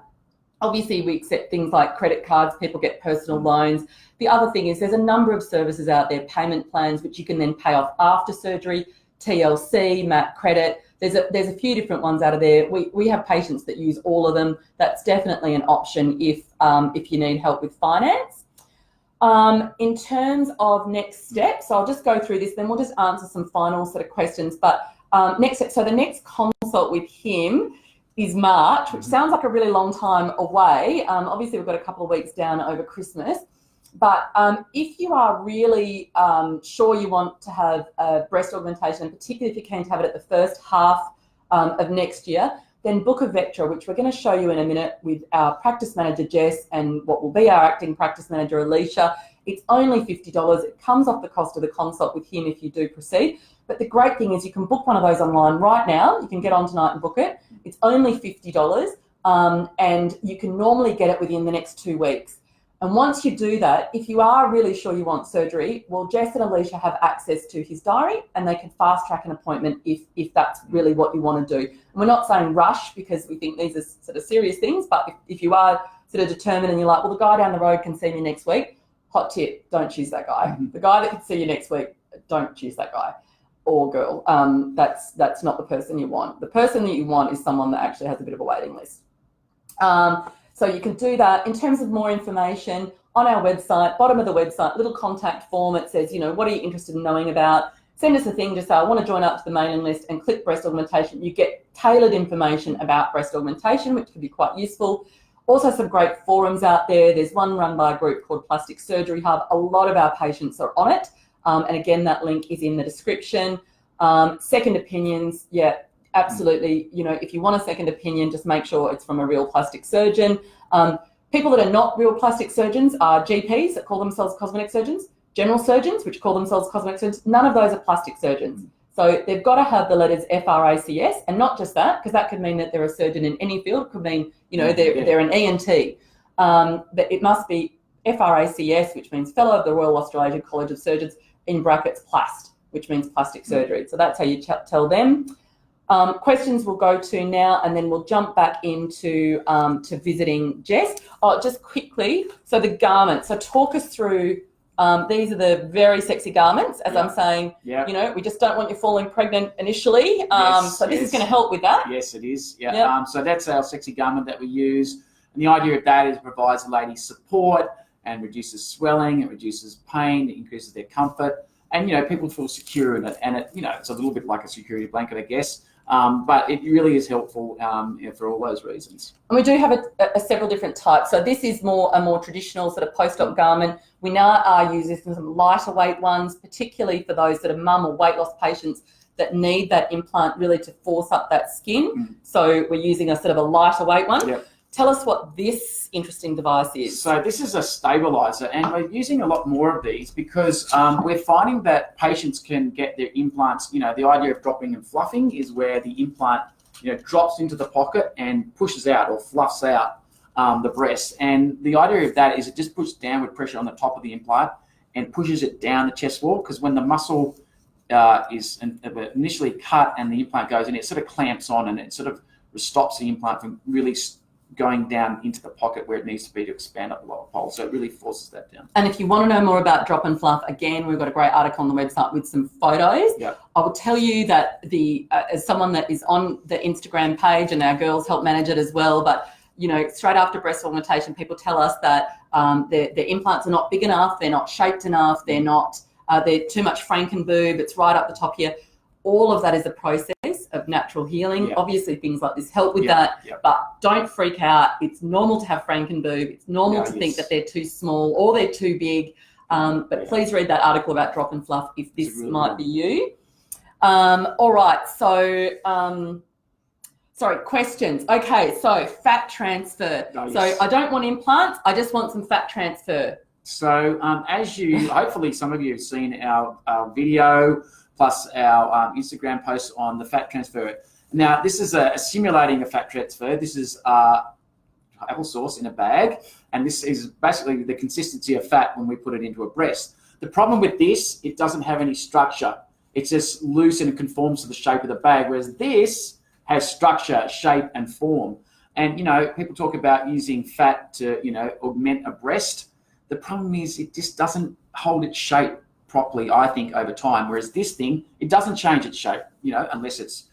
Obviously, we accept things like credit cards. People get personal loans. The other thing is there's a number of services out there, payment plans, which you can then pay off after surgery, TLC, MAP credit. There's a few different ones out of there. We have patients that use all of them. That's definitely an option if you need help with finance. In terms of next steps, so I'll just go through this, then we'll just answer some final sort of questions. But next step, so the next consult with him is March, which sounds like a really long time away. Obviously, we've got a couple of weeks down over Christmas. But if you are really sure you want to have breast augmentation, and particularly if you're keen to have it at the first half of next year, then book a Vectra, which we're going to show you in a minute with our practice manager, Jess, and what will be our acting practice manager, Alicia. It's only $50. It comes off the cost of the consult with him if you do proceed. But the great thing is you can book one of those online right now. You can get on tonight and book it. It's only $50, and you can normally get it within the next 2 weeks. And once you do that, if you are really sure you want surgery, well, Jess and Alicia have access to his diary and they can fast track an appointment if that's really what you want to do. And we're not saying rush because we think these are sort of serious things, but if you are sort of determined and you're like, well, the guy down the road can see me next week, hot tip, don't choose that guy. The guy that can see you next week, don't choose that guy or girl. That's not the person you want. The person that you want is someone that actually has a bit of a waiting list. So you can do that. In terms of more information, on our website, bottom of the website, little contact form. It says, what are you interested in knowing about? Send us a thing, just say, I want to join up to the mailing list, and click breast augmentation. You get tailored information about breast augmentation, which can be quite useful. Also some great forums out there. There's one run by a group called Plastic Surgery Hub. A lot of our patients are on it. And again, that link is in the description. Second opinions, absolutely. If you want a second opinion, just make sure it's from a real plastic surgeon. People that are not real plastic surgeons are GPs that call themselves cosmetic surgeons, general surgeons, which call themselves cosmetic surgeons. None of those are plastic surgeons. So they've got to have the letters FRACS, and not just that, because that could mean that they're a surgeon in any field. It could mean, they're an ENT. But it must be FRACS, which means Fellow of the Royal Australasian College of Surgeons, in brackets PLAST, which means plastic surgery. So that's how you tell them. Questions we'll go to now, and then we'll jump back into to visiting Jess. Just quickly, so the garments. So talk us through, these are the very sexy garments, as I'm saying. We just don't want you falling pregnant initially. So this is going to help with that. Yes, it is. So that's our sexy garment that we use. And the idea of that is it provides the lady support and reduces swelling, it reduces pain, it increases their comfort. And, people feel secure in it. And it's a little bit like a security blanket, I guess. But it really is helpful for all those reasons. And we do have several different types. So this is a more traditional sort of post-op garment. We now are using some lighter weight ones, particularly for those that are mum or weight loss patients that need that implant really to force up that skin. So we're using a sort of a lighter weight one. Yep. Tell us what this interesting device is. So this is a stabilizer, and we're using a lot more of these because we're finding that patients can get their implants, the idea of dropping and fluffing is where the implant, drops into the pocket and pushes out or fluffs out the breast. And the idea of that is it just puts downward pressure on the top of the implant and pushes it down the chest wall, because when the muscle is initially cut and the implant goes in, it sort of clamps on and it sort of stops the implant from really going down into the pocket where it needs to be to expand up the lower pole. So it really forces that down. And if you want to know more about drop and fluff, again, we've got a great article on the website with some photos. Yep. I will tell you that as someone that is on the Instagram page, and our girls help manage it as well, but straight after breast augmentation, people tell us that their implants are not big enough, they're not shaped enough, they're too much frankenboob, it's right up the top here. All of that is a process of natural healing. Yep. Obviously, things like this help with that, but don't freak out. It's normal to have frankenboob. It's normal to think that they're too small or they're too big. But please read that article about drop and fluff if this really might be you. All right, so... sorry, questions. Okay, so fat transfer. Yes. So I don't want implants, I just want some fat transfer. So as hopefully some of you have seen our video plus our Instagram posts on the fat transfer. Now, this is simulating a fat transfer. This is applesauce in a bag, and this is basically the consistency of fat when we put it into a breast. The problem with this, it doesn't have any structure. It's just loose and it conforms to the shape of the bag, whereas this has structure, shape, and form. And, people talk about using fat to, augment a breast. The problem is it just doesn't hold its shape properly, I think, over time. Whereas this thing, it doesn't change its shape, unless it's,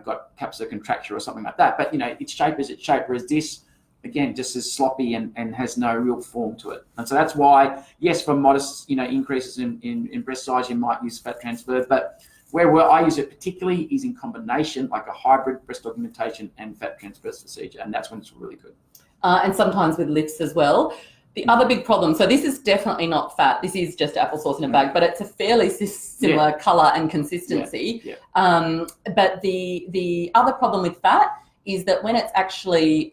got capsular contracture or something like that. But, its shape is its shape. Whereas this, again, just is sloppy and has no real form to it. And so that's why, yes, for modest, increases in breast size, you might use fat transfer. But where I use it particularly is in combination, like a hybrid breast augmentation and fat transfer procedure. And that's when it's really good. And sometimes with lifts as well. The other big problem, so this is definitely not fat. This is just applesauce in a bag, but it's a fairly similar colour and consistency. But the other problem with fat is that when it's actually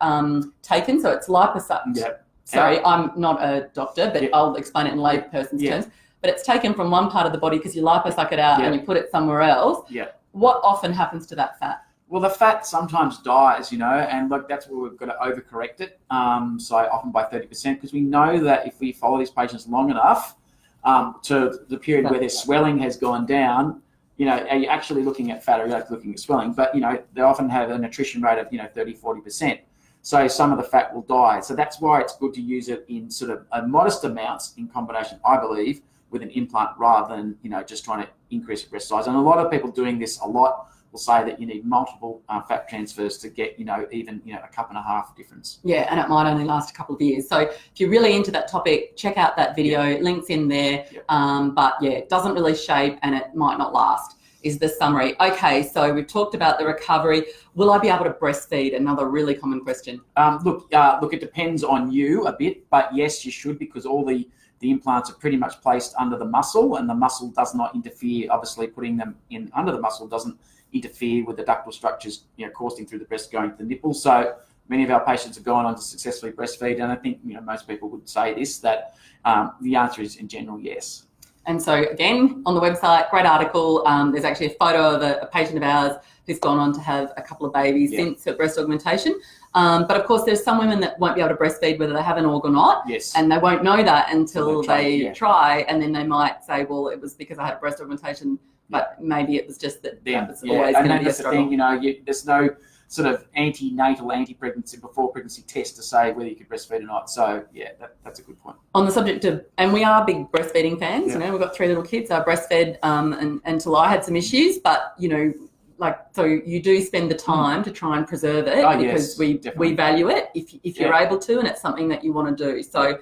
taken, so it's liposucked. Sorry, I'm not a doctor, but I'll explain it in layperson's terms. But it's taken from one part of the body because you liposuck it out and you put it somewhere else. What often happens to that fat? Well, the fat sometimes dies, and look, that's where we've got to overcorrect it. So often by 30%, because we know that if we follow these patients long enough to the period where their swelling has gone down, are you actually looking at fat or are you actually looking at swelling? But, they often have an attrition rate of, 30, 40%. So some of the fat will die. So that's why it's good to use it in sort of modest amounts in combination, I believe, with an implant rather than, just trying to increase the breast size. And a lot of people doing this a lot will say that you need multiple fat transfers to get, even, a cup and a half difference. Yeah, and it might only last a couple of years. So if you're really into that topic, check out that video, links in there. But it doesn't really shape and it might not last, is the summary. Okay, so we've talked about the recovery. Will I be able to breastfeed? Another really common question. Look, it depends on you a bit, but yes, you should, because all the implants are pretty much placed under the muscle, and the muscle does not interfere. Obviously, putting them in under the muscle doesn't interfere with the ductal structures, coursing through the breast going to the nipple. So many of our patients have gone on to successfully breastfeed, and I think most people would say this, that the answer is in general yes. And so again, on the website, great article. There's actually a photo of a patient of ours who's gone on to have a couple of babies since her breast augmentation. But of course, there's some women that won't be able to breastfeed whether they have an org or not. And they won't know that until they try, and then they might say, well, it was because I had a breast augmentation, but maybe it was just that was always going to be a struggle. There's no sort of antenatal, anti-pregnancy, before pregnancy test to say whether you could breastfeed or not. So that's a good point. On the subject of, and we are big breastfeeding fans, we've got 3 little kids. I breastfed until I had some issues, but so you do spend the time to try and preserve it because we value it if you're able to, and it's something that you want to do. So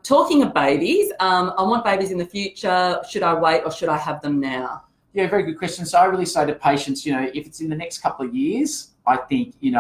talking of babies, I want babies in the future. Should I wait or should I have them now? Yeah, very good question. So I really say to patients, if it's in the next couple of years, I think, you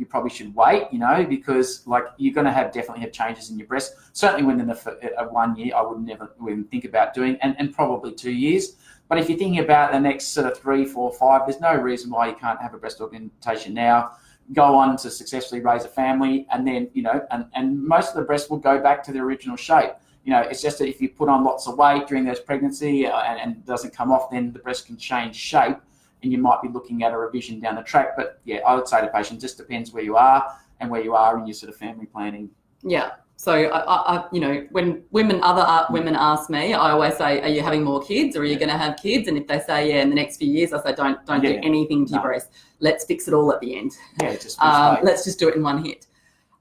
probably should wait, because like you're going to definitely have changes in your breast. Certainly within the 1 year, I would never even think about doing, and probably 2 years. But if you're thinking about the next sort of 3, 4, 5, there's no reason why you can't have a breast augmentation now. Go on to successfully raise a family, and then, and most of the breast will go back to the original shape. It's just that if you put on lots of weight during those pregnancy and it doesn't come off, then the breast can change shape, and you might be looking at a revision down the track. But yeah, I would say to patients, just depends where you are and where you are in your sort of family planning. Yeah. So I when other women ask me, I always say, "Are you having more kids, or are you going to have kids?" And if they say, "Yeah," in the next few years, I say, "Don't do anything to your breast. Let's fix it all at the end. Yeah, just let's just do it in one hit."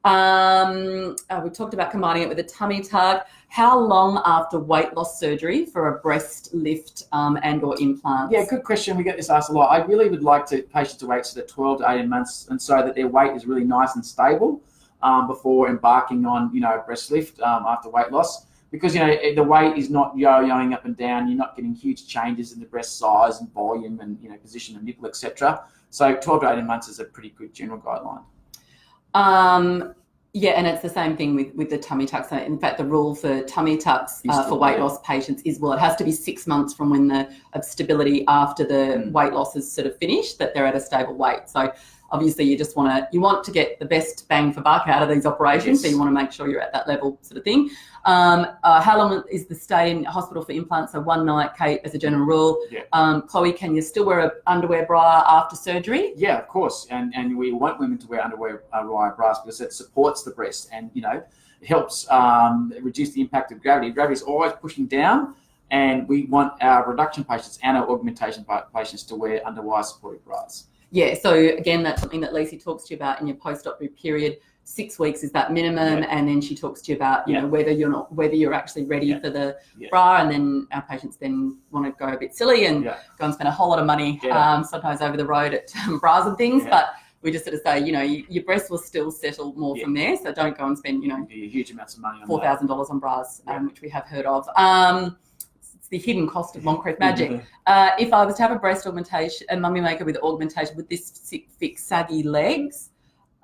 We talked about combining it with a tummy tuck. How long after weight loss surgery for a breast lift and or implants? Yeah, good question. We get this asked a lot. I really would like patients to wait sort of 12 to 18 months, and so that their weight is really nice and stable before embarking on, a breast lift after weight loss. Because, the weight is not yo-yoing up and down. You're not getting huge changes in the breast size and volume and, position of nipple, etc. So 12 to 18 months is a pretty good general guideline. Yeah, and it's the same thing with the tummy tucks. So in fact, the rule for tummy tucks for weight loss patients is, it has to be 6 months from when the stability after the weight loss is sort of finished, that they're at a stable weight. So obviously you want to get the best bang for buck out of these operations. Yes. So you want to make sure you're at that level sort of thing. How long is the stay in hospital for implants? So 1 night, Kate, as a general rule. Yeah. Chloe, can you still wear an underwear bra after surgery? Yeah, of course. And we want women to wear underwear bras because it supports the breast and, it helps reduce the impact of gravity. Gravity is always pushing down, and we want our reduction patients and our augmentation patients to wear underwire supportive bras. Yeah, so again, that's something that Lacey talks to you about in your post-operative period. 6 weeks is that minimum, and then she talks to you about whether you're actually ready for the bra, and then our patients then want to go a bit silly and go and spend a whole lot of money sometimes over the road at bras and things, but we just sort of say, your breast will still settle more from there, so don't go and spend huge amounts of money on $4,000 on bras, which we have heard of. The hidden cost of Moncrieff magic. If I was to have a breast augmentation, a mummy maker with augmentation, would this fix saggy legs?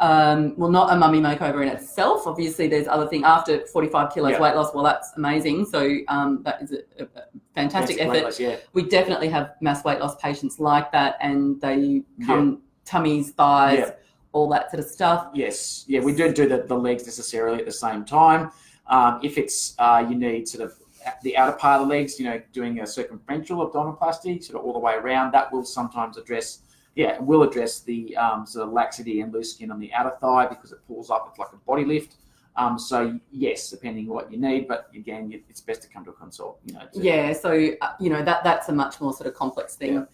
Well, not a mummy makeover in itself. Obviously, there's other things after 45 kilos weight loss. Well, that's amazing. So that is a fantastic effort. We definitely have mass weight loss patients like that, and they come tummies, thighs, all that sort of stuff. Yes, we don't do the legs necessarily at the same time. If it's you need sort of the outer part of the legs, doing a circumferential abdominoplasty, sort of all the way around, that will sometimes address the sort of laxity and loose skin on the outer thigh because it pulls up. It's like a body lift. So yes, depending on what you need, but again, it's best to come to a consult. So that's a much more sort of complex thing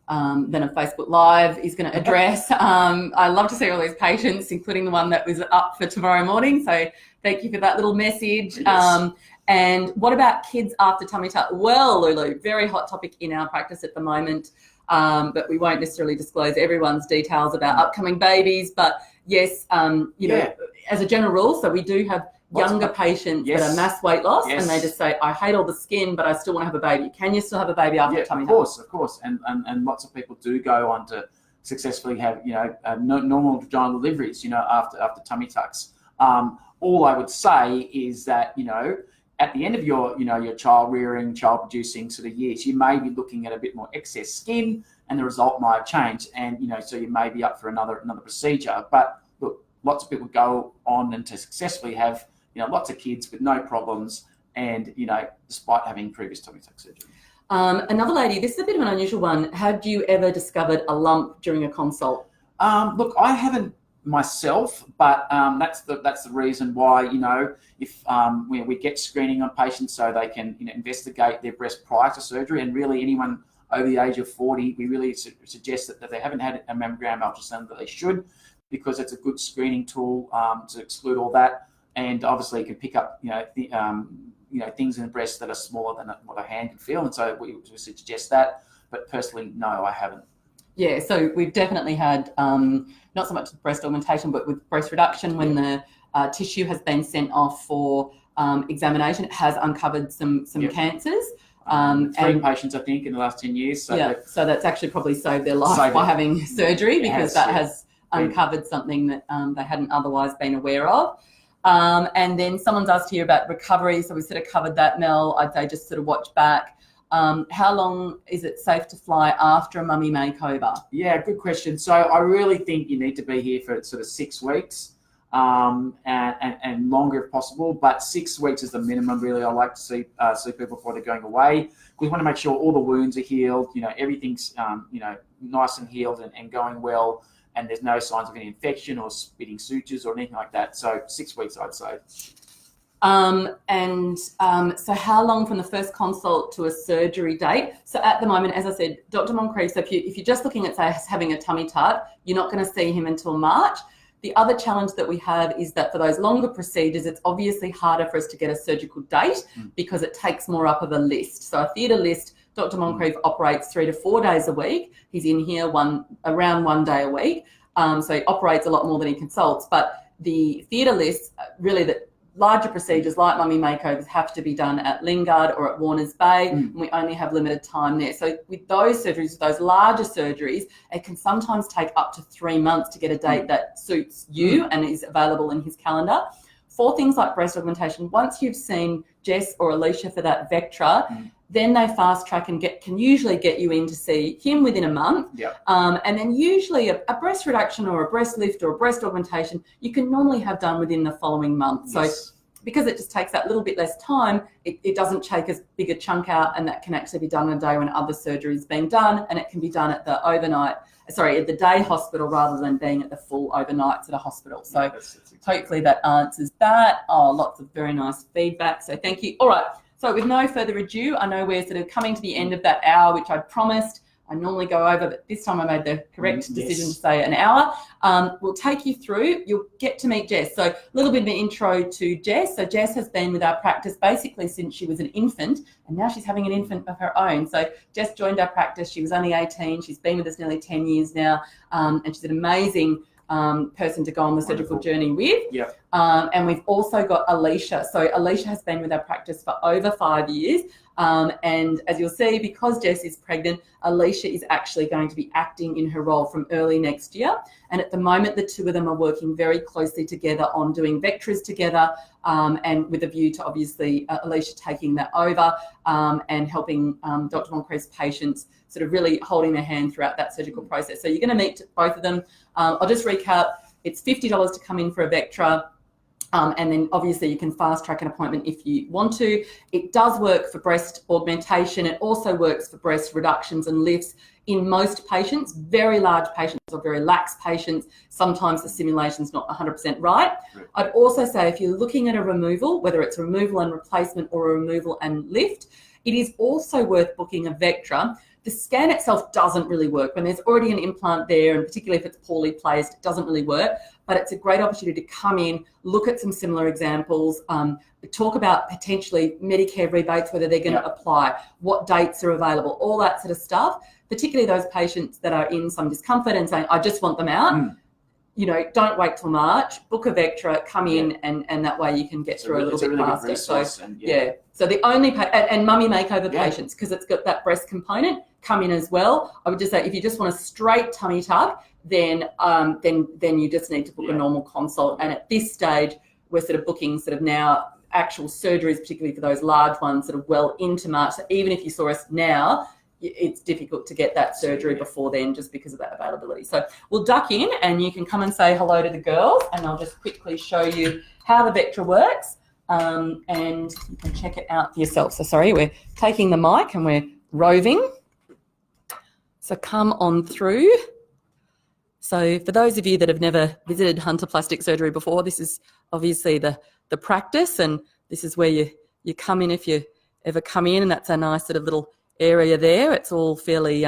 than a Facebook Live is going to address. I love to see all these patients, including the one that was up for tomorrow morning. So thank you for that little message. Yes. And what about kids after tummy tuck? Well, Lulu, very hot topic in our practice at the moment, but we won't necessarily disclose everyone's details about upcoming babies. But yes, as a general rule, so we do have younger patients that are mass weight loss, and they just say, I hate all the skin, but I still want to have a baby. Can you still have a baby after tummy tuck? Of course. And lots of people do go on to successfully have, normal vaginal deliveries, after tummy tucks. All I would say is that, at the end of your child rearing, child producing sort of years, you may be looking at a bit more excess skin, and the result might have changed. And, so you may be up for another procedure. But look, lots of people go on and to successfully have, lots of kids with no problems, and, despite having previous tummy tuck surgery. Another lady, this is a bit of an unusual one. Have you ever discovered a lump during a consult? Look, I haven't myself, but that's the reason why, if we get screening on patients so they can investigate their breast prior to surgery, and really anyone over the age of 40, we really suggest that they haven't had a mammogram ultrasound, that they should, because it's a good screening tool to exclude all that, and obviously you can pick up things in the breast that are smaller than what a hand can feel, and so we suggest that. But personally, no, I haven't. Yeah, so we've definitely had not so much breast augmentation, but with breast reduction, when the tissue has been sent off for examination, it has uncovered some cancers. 3 patients, I think, in the last 10 years. So yeah, so that's actually probably saved their life by having surgery, because that has uncovered something that they hadn't otherwise been aware of. And then someone's asked here about recovery. So we sort of covered that, Mel. I'd say just sort of watch back. How long is it safe to fly after a mummy makeover? Yeah, good question. So I really think you need to be here for sort of 6 weeks. And longer if possible, but 6 weeks is the minimum. Really, I like to see people before they're going away. We want to make sure all the wounds are healed. Everything's nice and healed and going well, and there's no signs of any infection or spitting sutures or anything like that. So 6 weeks, I'd say. So how long from the first consult to a surgery date? So at the moment, as I said, Dr. Moncrieff, so if you're just looking at, say, having a tummy tuck, you're not going to see him until March. The other challenge that we have is that for those longer procedures, it's obviously harder for us to get a surgical date because it takes more up of a list. So a theatre list, Dr. Moncrieff operates 3 to 4 days a week. He's in here around 1 day a week. So he operates a lot more than he consults. But the theatre lists, really the larger procedures like mummy makeovers have to be done at Lingard or at Warners Bay, and we only have limited time there. So with those surgeries, those larger surgeries, it can sometimes take up to 3 months to get a date that suits you and is available in his calendar. For things like breast augmentation, once you've seen Jess or Alicia for that Vectra, then they fast track and can usually get you in to see him within a month. Yep. And then usually a breast reduction or a breast lift or a breast augmentation, you can normally have done within the following month. Yes. So because it just takes that little bit less time, it doesn't take as big a chunk out, and that can actually be done on a day when other surgery is being done, and it can be done at the day hospital rather than being at the full overnights at a hospital. So hopefully that answers that. Oh, lots of very nice feedback. So thank you. All right. So with no further ado, I know we're sort of coming to the end of that hour, which I promised. I normally go over, but this time I made the correct decision to say an hour. We'll take you through. You'll get to meet Jess. So a little bit of an intro to Jess. So Jess has been with our practice basically since she was an infant, and now she's having an infant of her own. So Jess joined our practice. She was only 18. She's been with us nearly 10 years now, and she's an amazing person to go on the surgical journey with. Yeah. And we've also got Alicia. So Alicia has been with our practice for over 5 years. And as you'll see, because Jess is pregnant, Alicia is actually going to be acting in her role from early next year. And at the moment, the two of them are working very closely together on doing Vectras together, and with a view to obviously Alicia taking that over and helping Dr. Moncrieff's patients sort of really holding their hand throughout that surgical process. So you're going to meet both of them. I'll just recap. It's $50 to come in for a Vectra. And then obviously you can fast track an appointment if you want to. It does work for breast augmentation. It also works for breast reductions and lifts in most patients, very large patients or very lax patients. Sometimes the simulation's not 100% right. I'd also say if you're looking at a removal, whether it's removal and replacement or a removal and lift, it is also worth booking a Vectra. The scan itself doesn't really work. When there's already an implant there, and particularly if it's poorly placed, it doesn't really work. But it's a great opportunity to come in, look at some similar examples, talk about potentially Medicare rebates, whether they're going to apply, what dates are available, all that sort of stuff, particularly those patients that are in some discomfort and saying, I just want them out. Don't wait till March, book a Vectra, come in, and that way you can get through a little bit faster. So the only, and mummy makeover patients, because it's got that breast component, come in as well. I would just say if you just want a straight tummy tuck, then you just need to book a normal consult. And at this stage, we're sort of booking sort of now actual surgeries, particularly for those large ones, sort of well into March. So even if you saw us now, it's difficult to get that surgery before then just because of that availability. So we'll duck in and you can come and say hello to the girls, and I'll just quickly show you how the Vectra works, and you can check it out for yourself. So sorry, we're taking the mic and we're roving. So come on through. So for those of you that have never visited Hunter Plastic Surgery before, this is obviously the practice, and this is where you come in if you ever come in, and that's a nice sort of little area there. It's all fairly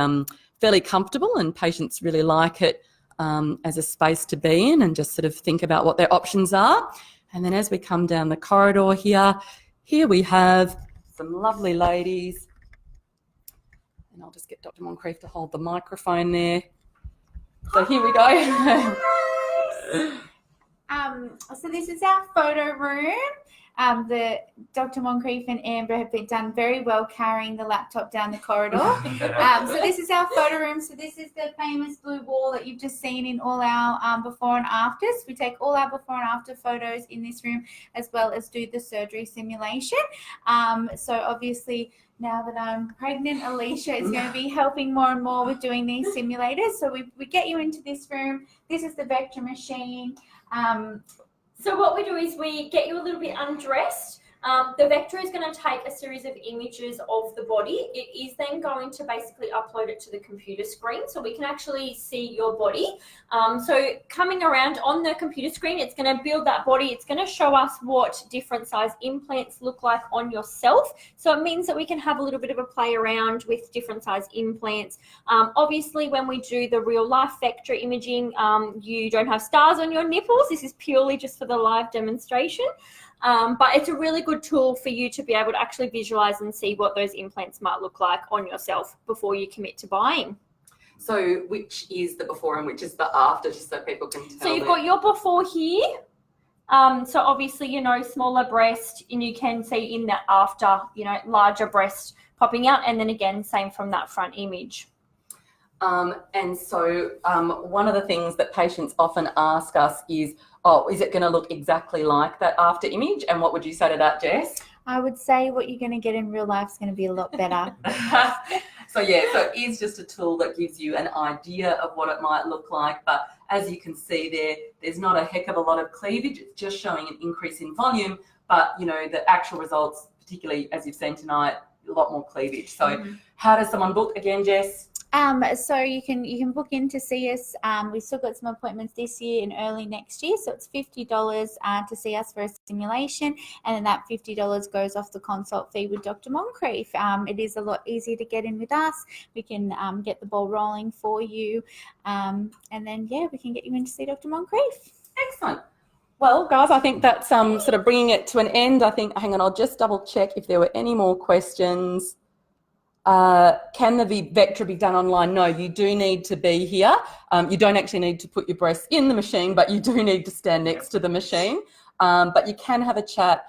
comfortable, and patients really like it as a space to be in and just sort of think about what their options are. And then as we come down the corridor here we have some lovely ladies, and I'll just get Dr. Moncrieff to hold the microphone there. So here we go. So this is our photo room. the Dr. Moncrieff and Amber have been done very well carrying the laptop down the corridor. So this is our photo room. So this is the famous blue wall that you've just seen in all our before and afters. We take all our before and after photos in this room, as well as do the surgery simulation. So obviously, now that I'm pregnant, Alicia is going to be helping more and more with doing these simulators. So we get you into this room. This is the Vectra machine. So what we do is we get you a little bit undressed. The Vectra is going to take a series of images of the body. It is then going to basically upload it to the computer screen so we can actually see your body. So coming around on the computer screen, it's going to build that body. It's going to show us what different size implants look like on yourself. So it means that we can have a little bit of a play around with different size implants. Obviously, when we do the real life Vectra imaging, you don't have stars on your nipples. This is purely just for the live demonstration. But it's a really good tool for you to be able to actually visualize and see what those implants might look like on yourself before you commit to buying. So which is the before and which is the after, just so people can tell? So you've got your before here. So obviously, smaller breast, and you can see in the after, larger breast popping out, and then again, same from that front image. And so one of the things that patients often ask us is, is it going to look exactly like that after image? And what would you say to that, Jess? I would say what you're going to get in real life is going to be a lot better. So it is just a tool that gives you an idea of what it might look like. But as you can see there's not a heck of a lot of cleavage. It's just showing an increase in volume. But, the actual results, particularly as you've seen tonight, a lot more cleavage. So how does someone book again, Jess? So you can book in to see us. We've still got some appointments this year and early next year. So it's $50 to see us for a simulation, and then that $50 goes off the consult fee with Dr. Moncrieff. It is a lot easier to get in with us. We can get the ball rolling for you, and then we can get you in to see Dr. Moncrieff. Excellent. Well, guys, I think that's sort of bringing it to an end. I think, hang on, I'll just double check if there were any more questions. Can the Vectra be done online? No, you do need to be here. You don't actually need to put your breasts in the machine, but you do need to stand next to the machine. But you can have a chat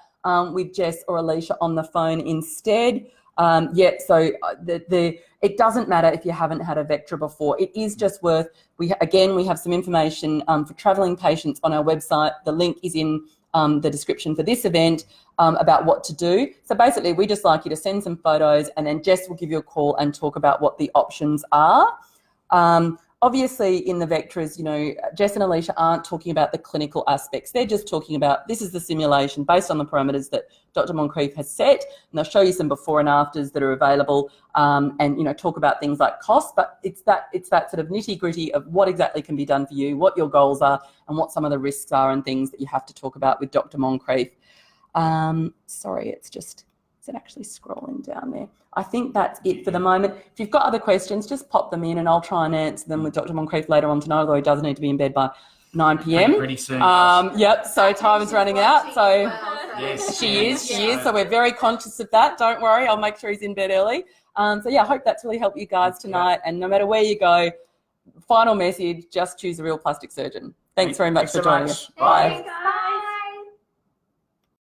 with Jess or Alicia on the phone instead. So it doesn't matter if you haven't had a Vectra before. It is just worth, we have some information for travelling patients on our website. The link is in the description for this event about what to do. So basically, we just like you to send some photos, and then Jess will give you a call and talk about what the options are. Obviously, in the Vectras, Jess and Alicia aren't talking about the clinical aspects. They're just talking about, this is the simulation based on the parameters that Dr. Moncrieff has set, and they'll show you some before and afters that are available, and talk about things like cost. But it's that sort of nitty-gritty of what exactly can be done for you, what your goals are, and what some of the risks are and things that you have to talk about with Dr. Moncrieff. Sorry, is it actually scrolling down there? I think that's it for the moment. If you've got other questions, just pop them in and I'll try and answer them with Dr. Moncrieff later on tonight, although he does need to be in bed by 9 p.m. Pretty soon. So time is running out. So Yes. she is. So we're very conscious of that. Don't worry, I'll make sure he's in bed early. I hope that's really helped you guys tonight. And no matter where you go, final message, just choose a real plastic surgeon. Thanks very much for joining us. Bye. Bye.